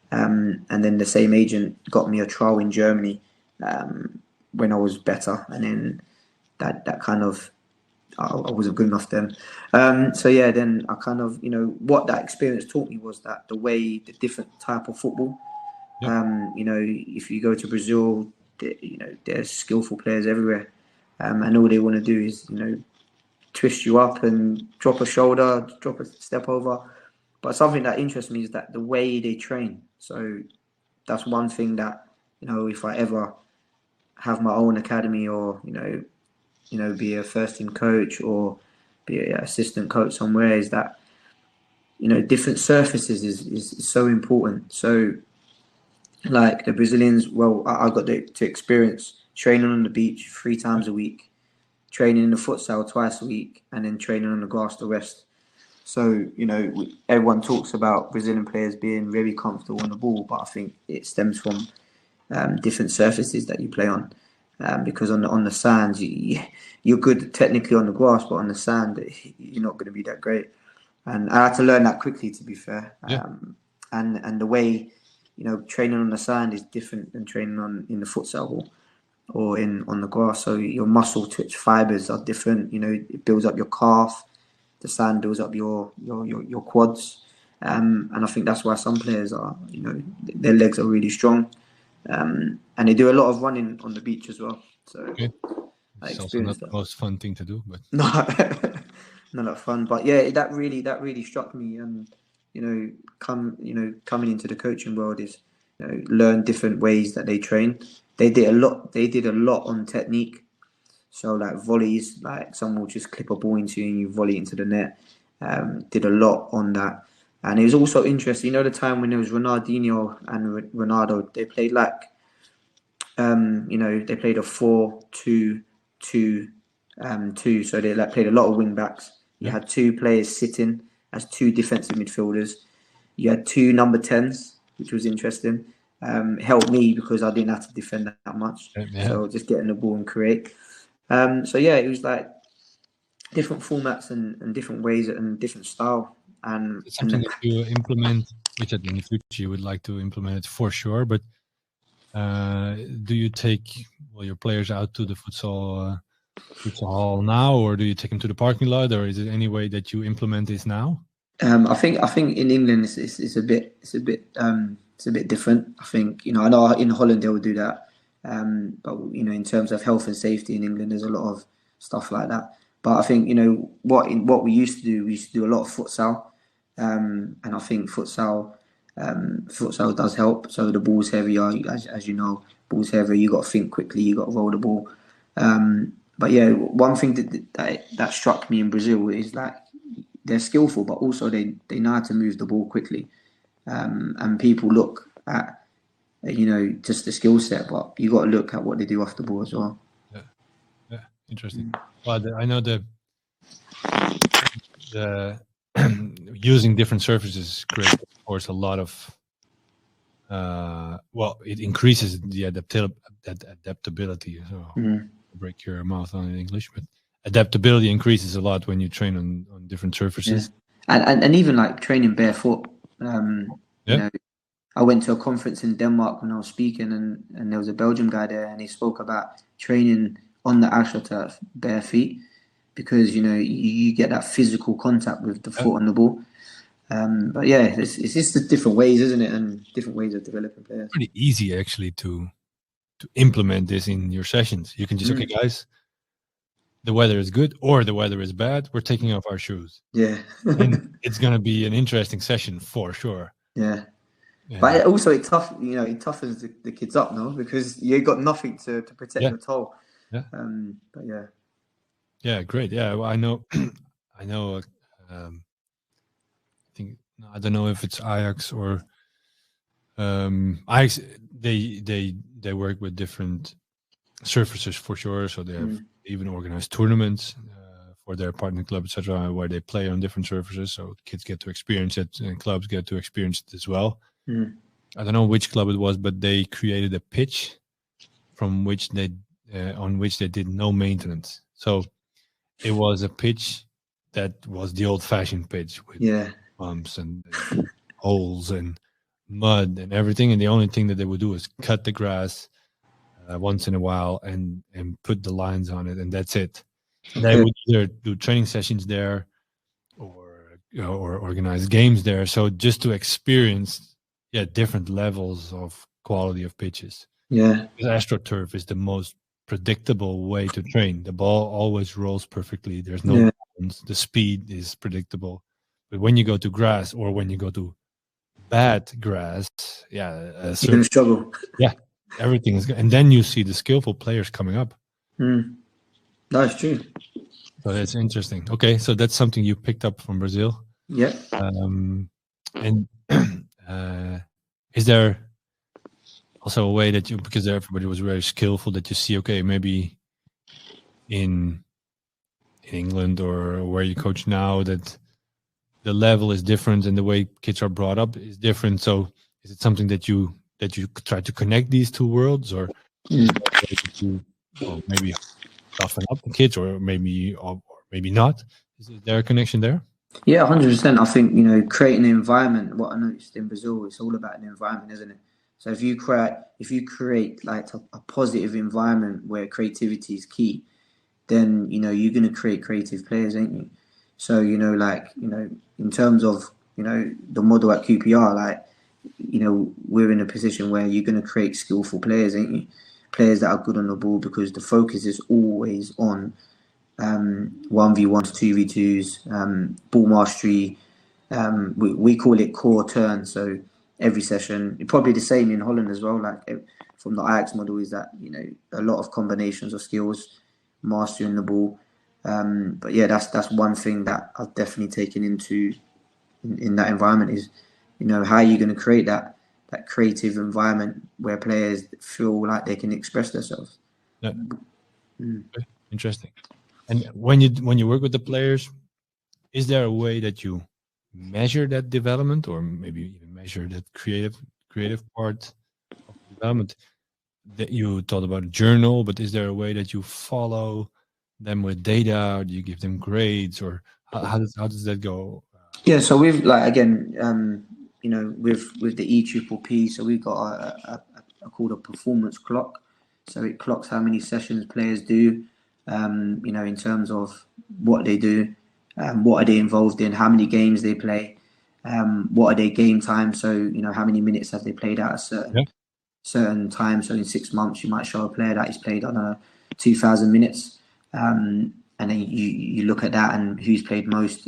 And then the same agent got me a trial in Germany when I was better, and then that kind of I wasn't good enough then. Then I kind of what that experience taught me was that the different type of football. If you go to Brazil, there's skillful players everywhere, and all they want to do is twist you up and drop a shoulder, drop a step over. But something that interests me is that the way they train. So that's one thing that if I ever have my own academy, or be a first team coach or be an assistant coach somewhere, is that different surfaces is so important. So like the Brazilians, well, I got to experience training on the beach 3 times a week, training in the futsal twice a week, and then training on the grass the rest. So, everyone talks about Brazilian players being very comfortable on the ball, but I think it stems from different surfaces that you play on. Because on the sands, you're good technically on the grass, but on the sand, you're not going to be that great. And I had to learn that quickly, to be fair. And the way, training on the sand is different than training in the futsal hall or on the grass. So your muscle twitch fibers are different. It builds up your calf. The sand builds up your quads. And I think that's why some players are, their legs are really strong. And they do a lot of running on the beach as well. So it's also not the most fun thing to do, but no, not that fun. But yeah, that really struck me. And coming into the coaching world is learn different ways that they train. They did a lot on technique. So like volleys, like someone will just clip a ball into you and you volley into the net. Did a lot on that. And it was also interesting, the time when there was Ronaldinho and Ronaldo, they played like, they played a 4-2-2-2. So they played a lot of wing backs. You had 2 players sitting as 2 defensive midfielders. You had 2 number 10s, which was interesting. Helped me because I didn't have to defend that much. So just getting the ball and create. It was like different formats and different ways and different style. And it's something that you implement, which in the future you would like to implement it for sure. But do you take your players out to the futsal hall now, or do you take them to the parking lot, or is it any way that you implement this now? I think in England it's a bit different. I think I know in Holland they will do that, but in terms of health and safety in England, there's a lot of stuff like that. But I think what we used to do a lot of futsal. and I think futsal does help. So the ball's heavier, as you know, ball's heavier. You got to think quickly. You got to roll the ball. But yeah, one thing that struck me in Brazil is that they're skillful, but also they know how to move the ball quickly. And people look at just the skill set, but you got to look at what they do off the ball as well. Yeah, interesting. Well, I know the using different surfaces is great. Of course, a lot of it increases the adaptability. So break your mouth on in English, but adaptability increases a lot when you train on different surfaces. Yeah. And even like training barefoot. You know, I went to a conference in Denmark when I was speaking, and there was a Belgian guy there, and he spoke about training on the AstroTurf bare feet, because you get that physical contact with the foot on the ball. But yeah, it's just the different ways, isn't it? And different ways of developing players. Pretty easy actually to implement this in your sessions. You can just okay, guys, the weather is good or the weather is bad. We're taking off our shoes. Yeah, and it's gonna be an interesting session for sure. Yeah. But also it toughens the kids up, no? Because you got nothing to protect your toe. Yeah. But yeah. Yeah, great. Yeah, well, I know. I know. I think I don't know if it's Ajax or Ajax. They work with different surfaces for sure. So they have even organized tournaments for their partner club, etc., where they play on different surfaces. So kids get to experience it, and clubs get to experience it as well. I don't know which club it was, but they created a pitch from which on which they did no maintenance. So it was a pitch that was the old-fashioned pitch with bumps and holes and mud and everything. And the only thing that they would do is cut the grass once in a while and put the lines on it, and that's it. They would either do training sessions there or organize games there. So just to experience different levels of quality of pitches. Yeah. Because AstroTurf is the most predictable way to train. The ball always rolls perfectly. There's no bounce. The speed is predictable. But when you go to grass or when you go to bad grass, you're going to struggle. Yeah, everything is good. And then you see the skillful players coming up. That's true. So that's interesting. Okay, so that's something you picked up from Brazil. Yeah. And is there also a way that because everybody was very skillful, that you see, okay, maybe in England or where you coach now, that the level is different and the way kids are brought up is different. So is it something that you try to connect these two worlds, or maybe soften up the kids, or maybe not? Is there a connection there? Yeah, 100%. I think creating an environment. What I noticed in Brazil, it's all about an environment, isn't it? So if you create like a positive environment where creativity is key, then you're going to create creative players, ain't you? So in terms of the model at QPR, we're in a position where you're going to create skillful players, ain't you? Players that are good on the ball, because the focus is always on 1v1s, 2v2s, ball mastery. We call it core turn. So every session, probably the same in Holland as well. Like from the Ajax model, is that a lot of combinations of skills, mastering the ball. But yeah, that's one thing that I've definitely taken into in that environment is how are you going to create that creative environment where players feel like they can express themselves. Yeah. Interesting. And when you work with the players, is there a way that you measure that development, or maybe even measure that creative part of the development? That you thought about a journal, but is there a way that you follow them with data, or do you give them grades, or how does that go? Yeah, so we've with the EPPP, so we've got a called a performance clock. So it clocks how many sessions players do, in terms of what they do, what are they involved in, how many games they play, what are their game time. So how many minutes have they played at a certain time. So in 6 months, you might show a player that he's played on 2,000 minutes, and then you look at that and who's played most.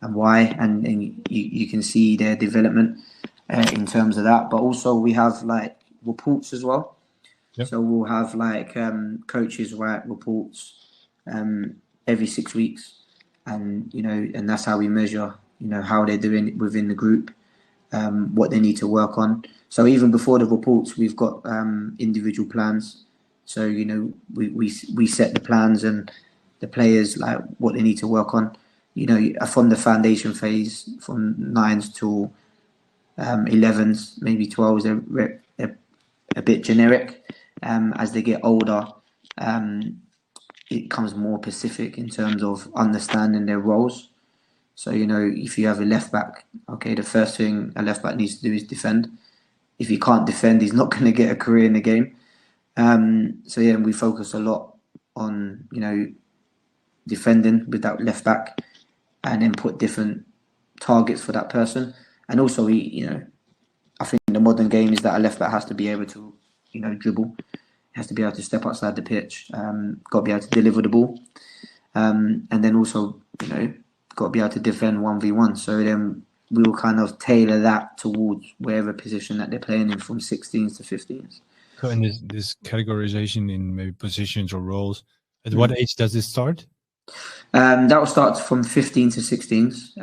and why, and you can see their development in terms of that. But also we have like reports as well. Yep. So we'll have like coaches write reports every 6 weeks, and and that's how we measure how they're doing within the group, what they need to work on. So even before the reports, we've got individual plans. So we set the plans and the players like what they need to work on. From the foundation phase, from 9s to 11s, maybe 12s, they're a bit generic. As they get older, it becomes more specific in terms of understanding their roles. So, if you have a left back, okay, the first thing a left back needs to do is defend. If he can't defend, he's not going to get a career in the game. So yeah, we focus a lot on, defending with that left back, and then put different targets for that person. And also, I think the modern game is that a left back has to be able to, dribble. He has to be able to step outside the pitch. Got to be able to deliver the ball. And then also, got to be able to defend 1v1. So then we will kind of tailor that towards wherever position that they're playing in, from 16s to 15s. So in this categorization in maybe positions or roles, at what age does this start? That will start from 15 to 16s.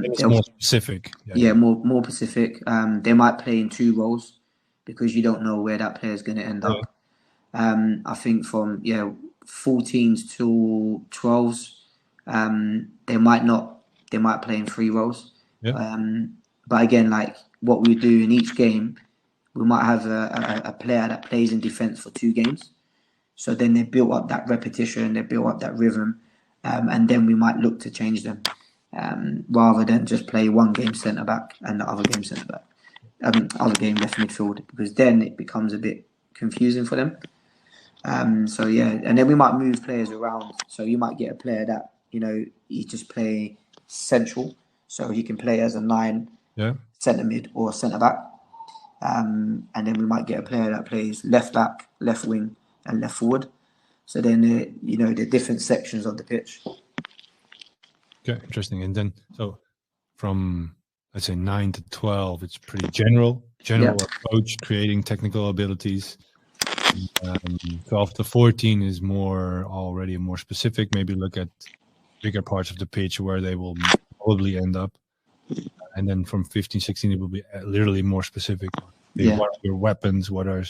It's more specific. Yeah, more specific. They might play in 2 roles because you don't know where that player is going to end up. I think from 14s to 12s, they might play in 3 roles. Yeah. But again, like what we do in each game, we might have a player that plays in defense for 2 games. So then they build up that repetition, they build up that rhythm, and then we might look to change them, rather than just play one game centre back and the other game centre back, other game left midfield, because then it becomes a bit confusing for them. So yeah, and then we might move players around. So you might get a player that he just play central, so he can play as a 9, centre mid or centre back. And then we might get a player that plays left back, left wing, and left forward. So then, the different sections of the pitch. Okay, interesting. And then, so from, let's say, 9 to 12, it's pretty general approach, creating technical abilities. 12 to 14 is already more specific. Maybe look at bigger parts of the pitch where they will probably end up. And then from 15, 16, it will be literally more specific. What are your weapons? What are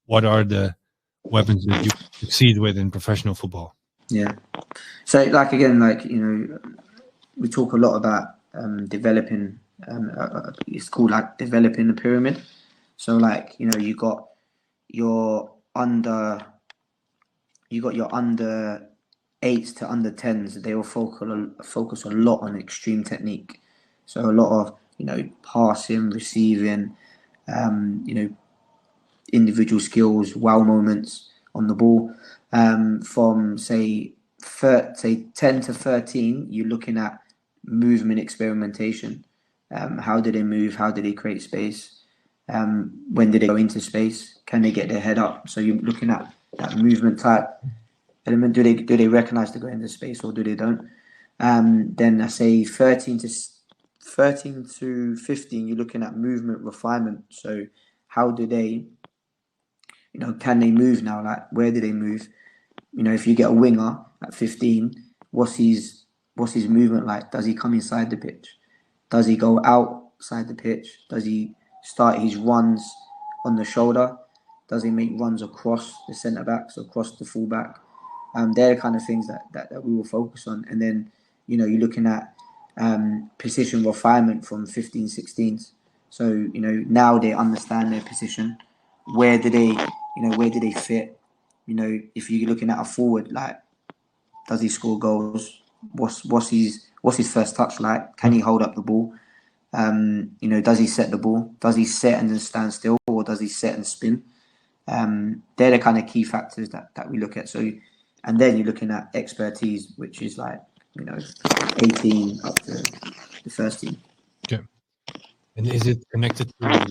the weapons that you succeed with in professional football? Yeah. So, we talk a lot about developing. It's called like developing the pyramid. So, you got your under 8s to under 10s. They will focus a lot on extreme technique. So a lot of passing, receiving, individual skills, wow moments on the ball. From say 10 to 13, you're looking at movement experimentation. How do they move? How do they create space? When do they go into space? Can they get their head up? So you're looking at that movement type element. Do they recognize to go into space, or do they don't? Then I say 13 to 15, you're looking at movement refinement. So how do they, can they move now? Like, where do they move? If you get a winger at 15, what's his movement like? Does he come inside the pitch? Does he go outside the pitch? Does he start his runs on the shoulder? Does he make runs across the centre backs, across the full back? They're the kind of things that we will focus on. And then, you're looking at position refinement from 15, 16s. So, now they understand their position. Where do they fit? If you're looking at a forward, like, does he score goals? What's his first touch like? Can he hold up the ball? Does he set the ball? Does he set and then stand still, or does he set and spin? They're the kind of key factors that we look at. So, and then you're looking at expertise, which is like, 18 up to the first team. Okay. And is it connected to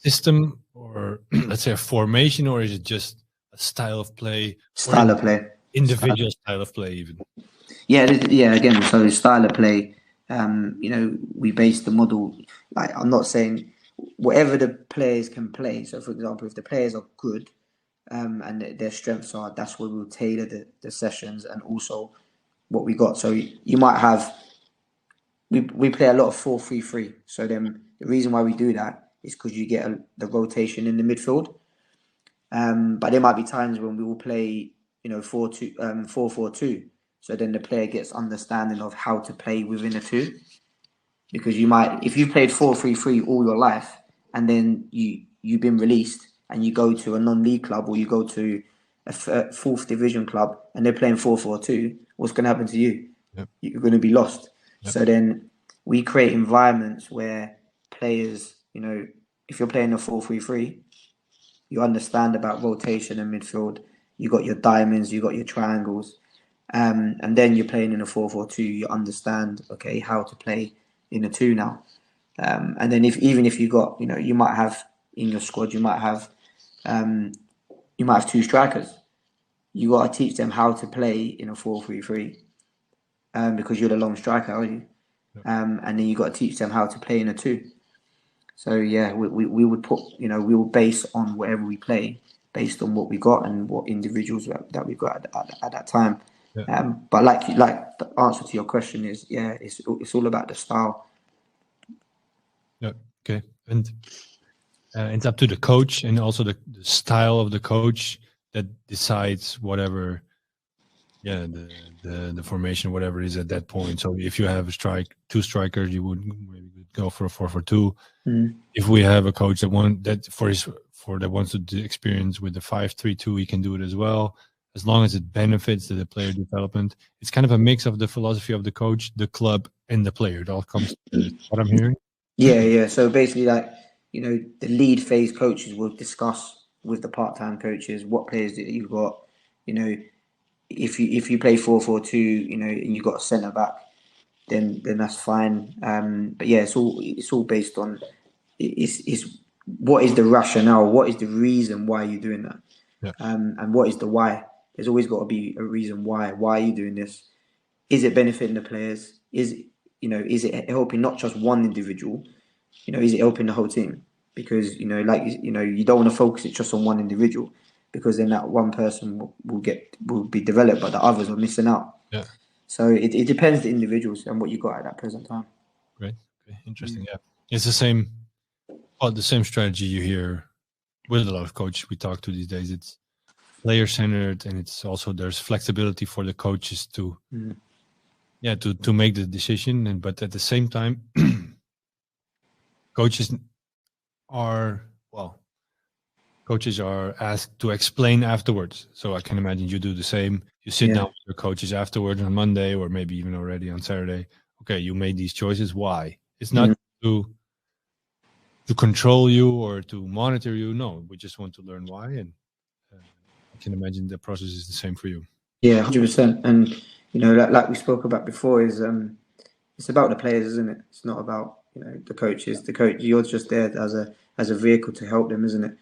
system, or let's say a formation, or is it just a style of play? Style of play. Individual style of play, even. Yeah, yeah. Again, so style of play. We base the model. Like, I'm not saying whatever the players can play. So, for example, if the players are good, and their strengths are, that's where we'll tailor the sessions and also what we got. So you might have, we play a lot of 4-3-3. So then the reason why we do that is because you get the rotation in the midfield. But there might be times when we will play, 4-4-2. So then the player gets understanding of how to play within a two. Because you might, if you played 4-3-3 all your life, and then you've been released and you go to a non-league club or you go to a fourth division club and they're playing 4-4-2, what's going to happen to you? Yep. You're going to be lost. Yep. So then we create environments where players, if you're playing a 4-3-3, you understand about rotation and midfield. You got your diamonds, you got your triangles, and then you're playing in a 4-4-2. You understand, okay, how to play in a two now. And then even if you got, you might have in your squad, you might have two strikers. You got to teach them how to play in a 4-3-3, because you're the lone striker, aren't you? Yep. And then you got to teach them how to play in a two. So yeah, we would put, we will base on whatever we play based on what we got and what individuals that we got at that time. Yeah. But like the answer to your question is, yeah, it's all about the style. Yeah. Okay. And it's up to the coach and also the style of the coach that decides whatever, the formation, whatever it is at that point. So if you have two strikers, you would maybe go for a 4-4-2. Mm. If we have a coach that wants to do experience with the 5-3-2, he can do it as well, as long as it benefits the player development. It's kind of a mix of the philosophy of the coach, the club, and the player. It all comes to what I'm hearing. Yeah. So basically, the lead phase coaches will discuss with the part-time coaches what players that you've got. If you play 4-4-2, and you've got a centre back, then that's fine. But yeah, it's all based on it's what is the rationale, what is the reason why you're doing that, and what is the why. There's always got to be a reason why are you doing this. Is it benefiting the players? Is it helping not just one individual? Is it helping the whole team? Because you don't want to focus it just on one individual, because then that one person will be developed, but the others are missing out. Yeah. So it depends the individuals and what you got at that present time. Great. Okay. Interesting. Yeah. It's the same strategy you hear with a lot of coaches we talk to these days. It's player centered, and it's also there's flexibility for the coaches to to make the decision, but at the same time coaches are asked to explain afterwards. So I can imagine you do the same. You sit down with your coaches afterwards on Monday, or maybe even already on Saturday. Okay, you made these choices. Why? It's not to control you or to monitor you. No, we just want to learn why. And I can imagine the process is the same for you. Yeah, 100%. And like we spoke about before, is it's about the players, isn't it? It's not about the coaches. The coach, you're just there as a vehicle to help them, isn't it?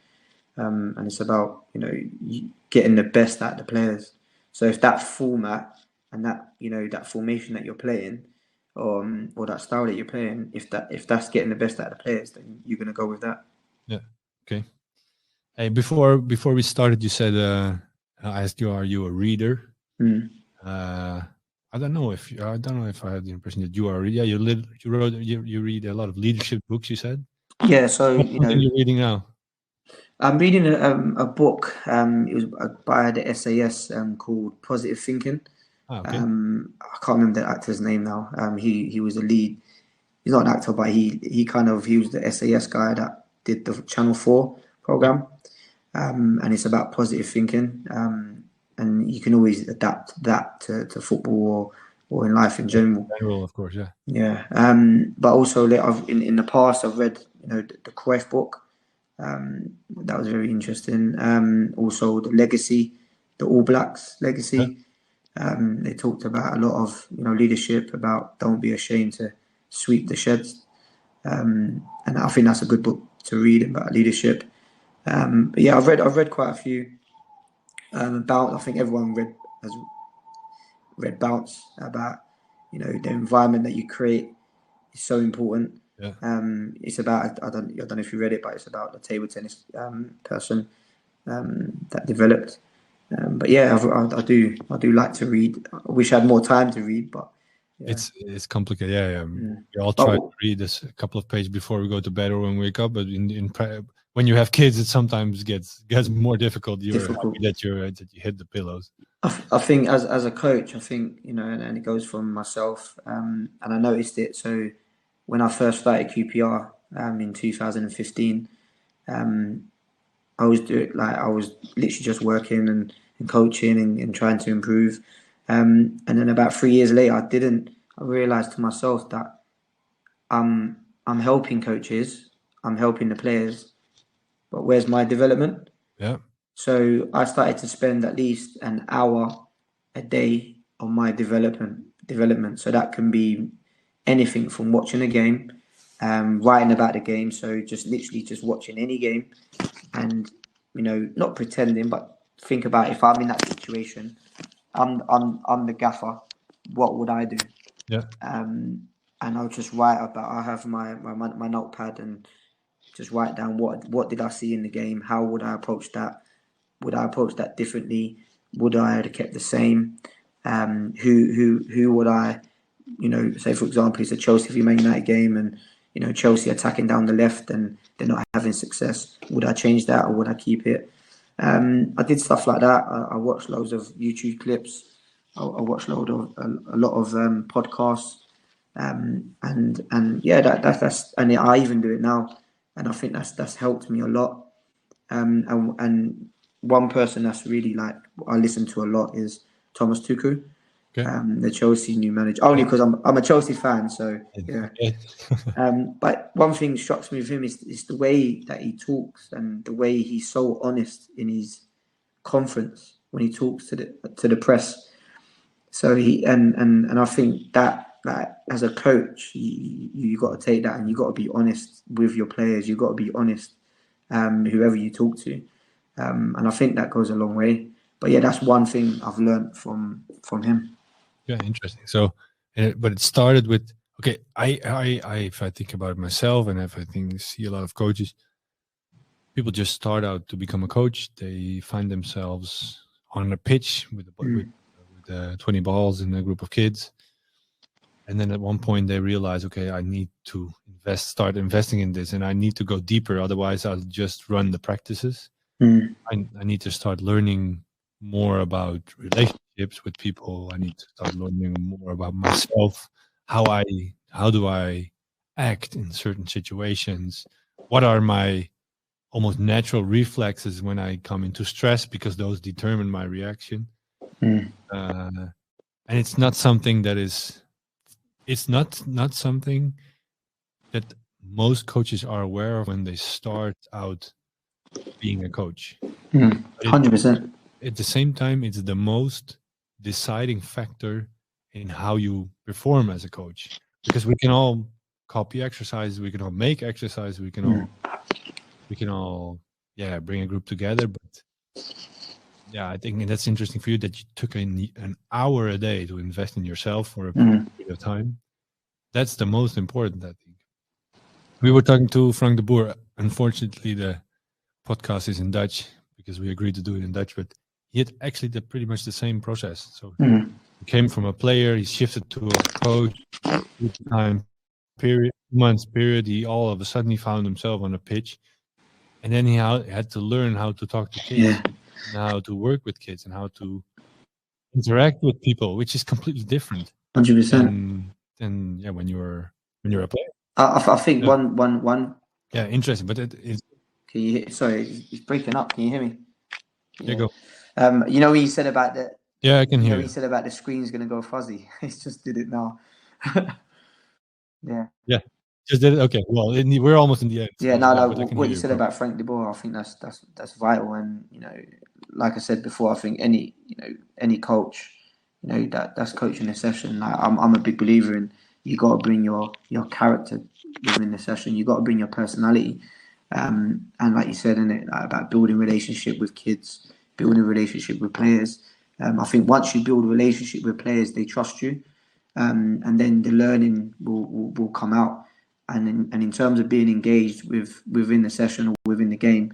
And it's about getting the best out of the players. So if that format and that that formation that you're playing, or that style that you're playing, if that's getting the best out of the players, then you're gonna go with that. Yeah. Okay. Hey, before we started, you said I asked you, are you a reader? I don't know if I had the impression that you are. Yeah, you read a lot of leadership books, you said. Yeah. So what are you reading now? I'm reading a book. It was by the SAS called Positive Thinking. Okay. I can't remember the actor's name now. He was the lead. He's not an actor, but he was the SAS guy that did the Channel 4 program. And it's about positive thinking. And you can always adapt that to football or in life in general. In general, of course, yeah. Yeah. But also, in the past, I've read the Cruyff book. That was very interesting. Also, the Legacy, the All Blacks Legacy. They talked about a lot of leadership, about don't be ashamed to sweep the sheds. And I think that's a good book to read about leadership. But yeah, I've read quite a few. I think everyone has read Bounce about, you know, the environment that you create is so important. Yeah. It's about, I don't know if you read it, but it's about the table tennis person that developed. But yeah, I do like to read. I wish I had more time to read, but yeah. It's complicated. Yeah. We all try to read this a couple of pages before we go to bed or when we wake up. But when you have kids, it sometimes gets more difficult. You're happy that you hit the pillows. I think as a coach, I think, you know, and it goes from myself, and I noticed it. So when I first started QPR in 2015, I was literally just working and coaching and trying to improve. And then about 3 years later, I realized to myself that I'm helping coaches, I'm helping the players, but where's my development? Yeah. So I started to spend at least an hour a day on my development. So that can be anything from watching a game, writing about the game. So just literally just watching any game and, you know, not pretending, but think about if I'm in that situation, I'm the gaffer. What would I do? Yeah. And I'll just write about. I have my notepad and just write down what did I see in the game? How would I approach that? Would I approach that differently? Would I have kept the same? Who would I, you know, say for example, it's a Chelsea v Man United game, and you know Chelsea attacking down the left and they're not having success. Would I change that or would I keep it? I did stuff like that. I watched loads of YouTube clips. I watched a lot of podcasts, and yeah, that's and I even do it now, and I think that's helped me a lot. And one person that's really like I listen to a lot is Thomas Tuchel, the Chelsea new manager. Only because I'm a Chelsea fan, so yeah. But one thing strikes me with him is the way that he talks and the way he's so honest in his conference when he talks to the press. So he and I think that as a coach, you got to take that and you got to be honest with your players. You got to be honest, whoever you talk to, and I think that goes a long way. But yeah, that's one thing I've learned from him. Yeah, interesting. So, but it started with okay. I if I think about it myself, and if I see a lot of coaches, people just start out to become a coach. They find themselves on a pitch with 20 balls in a group of kids, and then at one point they realize, okay, I need to start investing in this, and I need to go deeper. Otherwise, I'll just run the practices. I need to start learning more about relationships with people. I need to start learning more about myself. How do I act in certain situations? What are my almost natural reflexes when I come into stress, because those determine my reaction. And it's not something that it's not something that most coaches are aware of when they start out being a coach. 100%. At the same time, it's the most deciding factor in how you perform as a coach, because we can all copy exercises, we can all make exercise, we can all bring a group together. But yeah, I think that's interesting for you that you took an hour a day to invest in yourself for a period of time. That's the most important, I think. We were talking to Frank de Boer. Unfortunately, the podcast is in Dutch because we agreed to do it in Dutch, but he had actually pretty much the same process. So he came from a player, he shifted to a coach, months period, he all of a sudden he found himself on a pitch, and then he had to learn how to talk to kids, and how to work with kids, and how to interact with people, which is completely different. 100%. And when you're a player. I think one. Yeah, interesting, but it is. Can you hear? Sorry, it's breaking up. Can you hear me? Yeah, go. You know what you said about the. Yeah, I can hear. You said about the screen's going to go fuzzy. It's just did it now. Yeah. Yeah. Just did it. Okay. Well, we're almost in the end. Yeah. No. What you said about Frank de Boer, I think that's vital. And you know, like I said before, I think any coach, you know, that's coaching a session. Like, I'm a big believer in you got to bring your character within the session. You got to bring your personality. And like you said, in it about building relationship with kids, building a relationship with players. I think once you build a relationship with players, they trust you, and then the learning will come out. And in terms of being engaged within the session or within the game,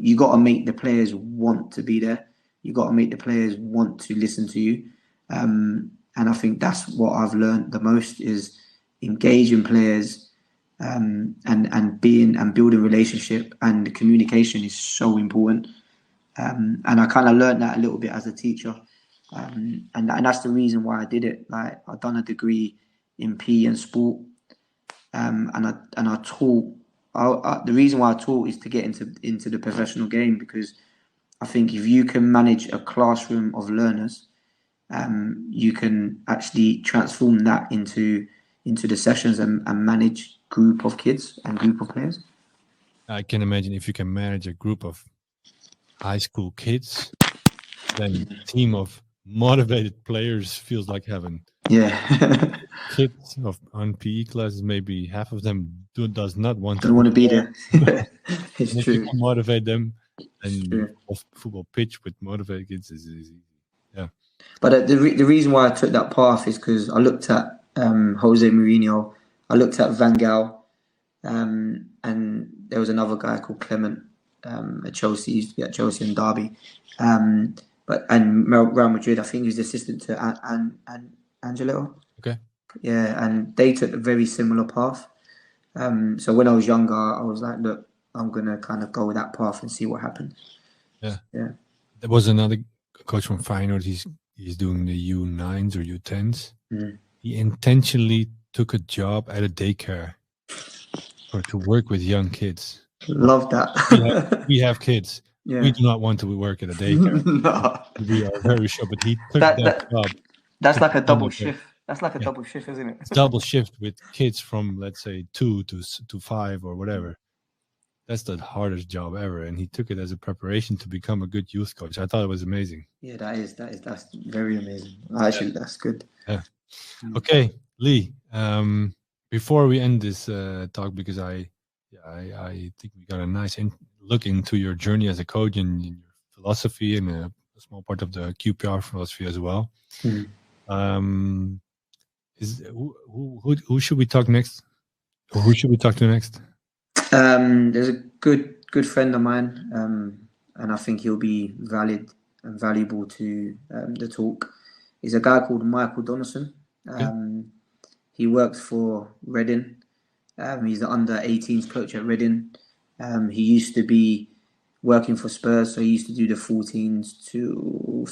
you got to make the players want to be there. You got to make the players want to listen to you. And I think that's what I've learned the most is engaging players, and building relationship, and the communication is so important. And I kind of learned that a little bit as a teacher. And that's the reason why I did it. Like, I've done a degree in PE and sport, and I taught. The reason why I taught is to get into the professional game, because I think if you can manage a classroom of learners, you can actually transform that into the sessions and manage group of kids and group of players. I can imagine if you can manage a group of high school kids, then a team of motivated players feels like heaven. Yeah. Kids on PE classes, maybe half of them does not want to be there. It's and true. If you can motivate them, and football pitch with motivated kids is easy. Yeah. But the reason why I took that path is because I looked at Jose Mourinho, I looked at Van Gaal, and there was another guy called Clement at Chelsea. He used to be at Chelsea and Derby. And Real Madrid, I think he was the assistant to Angelo. Okay. Yeah, and they took a very similar path. So when I was younger, I was like, look, I'm going to kind of go with that path and see what happens. Yeah. Yeah. There was another coach from Feyenoord. He's doing the U9s or U10s. He intentionally took a job at a daycare to work with young kids. Love that. We have kids. Yeah. We do not want to work at a daycare. No. We are very sure, but he took that job. That's like a double shift. That's like a double shift, isn't it? It's double shift with kids from, let's say, 2 to 5 or whatever. That's the hardest job ever, and he took it as a preparation to become a good youth coach. I thought it was amazing. Yeah, that's very amazing. Actually, that's good. Yeah. Okay, Lee. Before we end this talk, because I think we got a nice look into your journey as a coach and your philosophy, and a small part of the QPR philosophy as well. Who should we talk next? Or who should we talk to next? There's a good friend of mine, and I think he'll be valid and valuable to the talk. He's a guy called Michael Donaldson. He works for Reading. He's the under-18s coach at Reading. He used to be working for Spurs, so he used to do the 12s to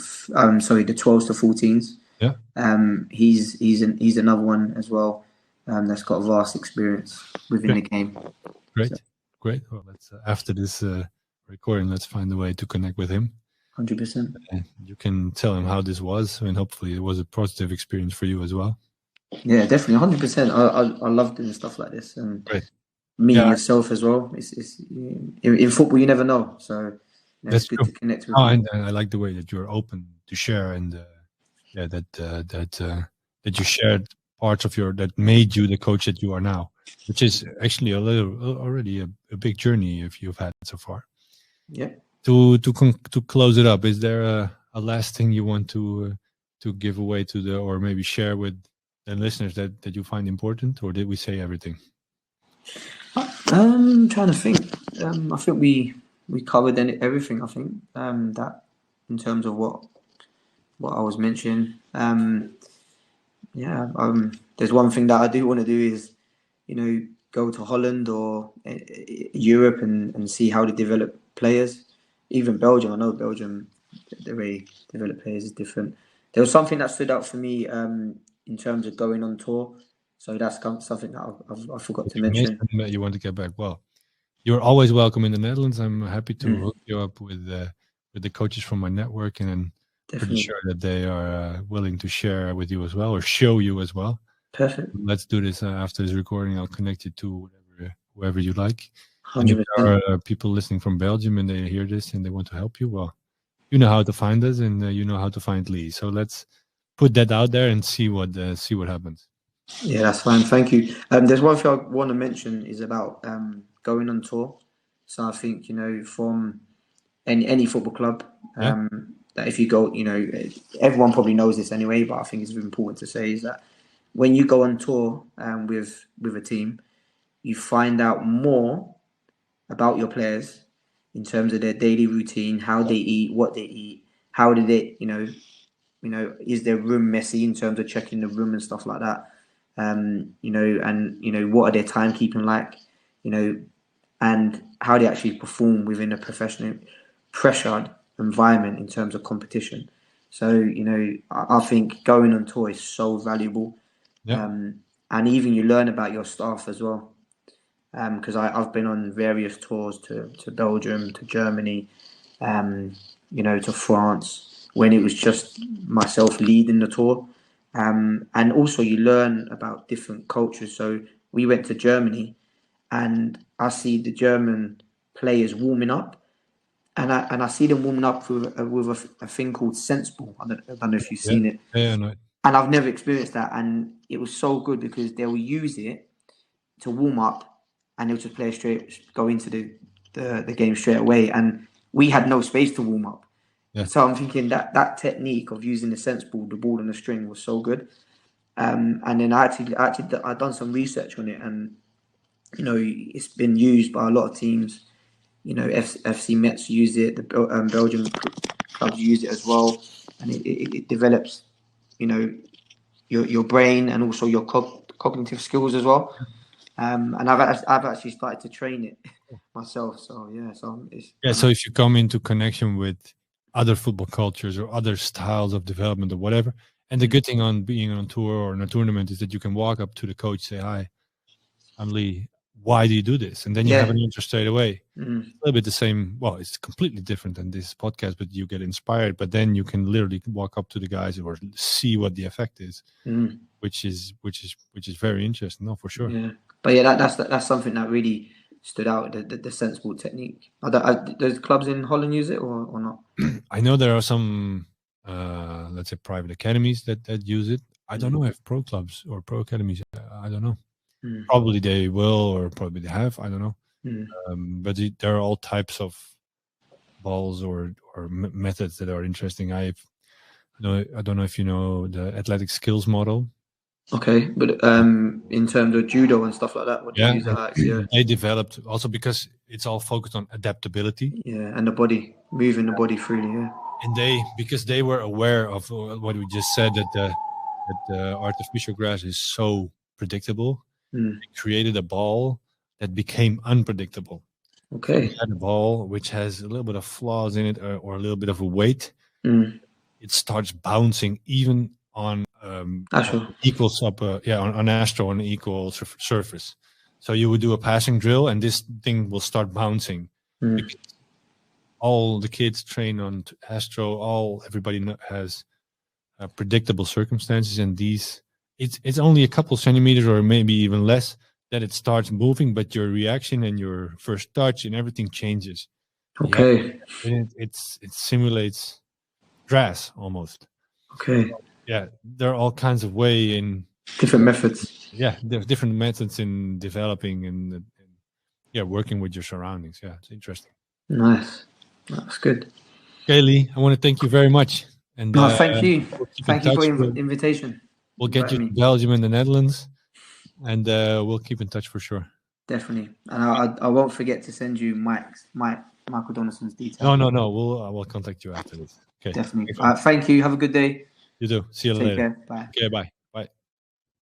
14s. Yeah. He's another one as well. That's got vast experience within the game. Great. Well, let's after this recording, let's find a way to connect with him. 100%. You can tell him how this was, and hopefully it was a positive experience for you as well. Yeah, definitely, 100%. I love doing stuff like this, and meeting yourself as well. It's in football, you never know, so it's good to connect with. And I like the way that you're open to share, and that you shared parts of that made you the coach that you are now, which is actually already a big journey if you've had so far. Yeah. To close it up, is there a last thing you want to give away or maybe share with the listeners that you find important, or did we say everything? I'm trying to think. I think we covered everything. I think that in terms of what I was mentioning. There's one thing that I do want to do is, go to Holland or Europe and see how they develop players. Even Belgium, I know Belgium, the way they develop players is different. There was something that stood out for me in terms of going on tour. So that's something that I forgot to mention. That you want to get back. Well, you're always welcome in the Netherlands. I'm happy to hook you up with the coaches from my network, and I'm pretty sure that they are willing to share with you as well, or show you as well. Perfect. Let's do this after this recording. I'll connect you to whoever you like. 100%. And if there are people listening from Belgium and they hear this and they want to help you, well, you know how to find us, and you know how to find Lee. So let's put that out there and see what happens. Yeah, that's fine. Thank you. There's one thing I want to mention is about going on tour. So I think from any football club, that if you go, everyone probably knows this anyway, but I think it's important to say is that when you go on tour with a team, you find out more about your players in terms of their daily routine, how they eat, what they eat, how do they, is their room messy in terms of checking the room and stuff like that, what are their timekeeping like, and how they actually perform within a professional, pressured environment in terms of competition. So, I think going on tour is so valuable. Yeah. And even you learn about your staff as well. Because I've been on various tours to Belgium, to Germany, to France, when it was just myself leading the tour. And also you learn about different cultures. So we went to Germany and I see the German players warming up. And I see them warming up with a thing called Sensible. I don't know if you've seen it. Yeah, no. And I've never experienced that. And it was so good because they will use it to warm up and they'll just go into the game straight away. And we had no space to warm up. Yeah. So I'm thinking that technique of using the Sensible, the ball and the string was so good. And then I've done some research on it and, it's been used by a lot of teams. FC Metz use it, the Belgian clubs use it as well, and it develops, your brain and also your cognitive skills as well. And I've actually started to train it myself. So yeah, so if you come into connection with other football cultures or other styles of development or whatever, and the good thing on being on tour or in a tournament is that you can walk up to the coach, say, "Hi, I'm Lee. Why do you do this?" And then you have an answer straight away. Mm. It's a little bit the same. Well, it's completely different than this podcast, but you get inspired. But then you can literally walk up to the guys or see what the effect is, which is very interesting. No, for sure. Yeah, but yeah, that's something that really stood out. The Sensible technique. Does clubs in Holland use it or not? I know there are some, let's say, private academies that use it. I don't know if pro clubs or pro academies. I don't know. Probably they will, or probably they have. I don't know. But there are all types of balls or methods that are interesting. I don't know if you know the athletic skills model. Okay, but in terms of judo and stuff like that, what do you use that? They developed also because it's all focused on adaptability. Yeah, and the body, moving the body freely. Yeah, and because they were aware of what we just said, that the artificial grass is so predictable. They created a ball that became unpredictable. Okay. They had a ball which has a little bit of flaws in it or a little bit of a weight. It starts bouncing even on equals up on Astro on an equal surface. So you would do a passing drill and this thing will start bouncing. Because all the kids train on Astro, everybody has predictable circumstances, and it's only a couple centimeters or maybe even less that it starts moving, but your reaction and your first touch and everything changes. Okay. It simulates grass almost. Okay. Yeah, there are all kinds of different methods. Yeah, there are different methods in developing and working with your surroundings. Yeah, it's interesting. Nice. That's good. Okay, Lee, I want to thank you very much. And thank you. Thank you for the invitation. We'll get you to Belgium and the Netherlands, and we'll keep in touch for sure. Definitely, and I won't forget to send you Michael Donaldson's details. No. We'll contact you after this. Okay. Definitely. Thank you. Have a good day. You too. See you later. Take care. Bye. Okay. Bye.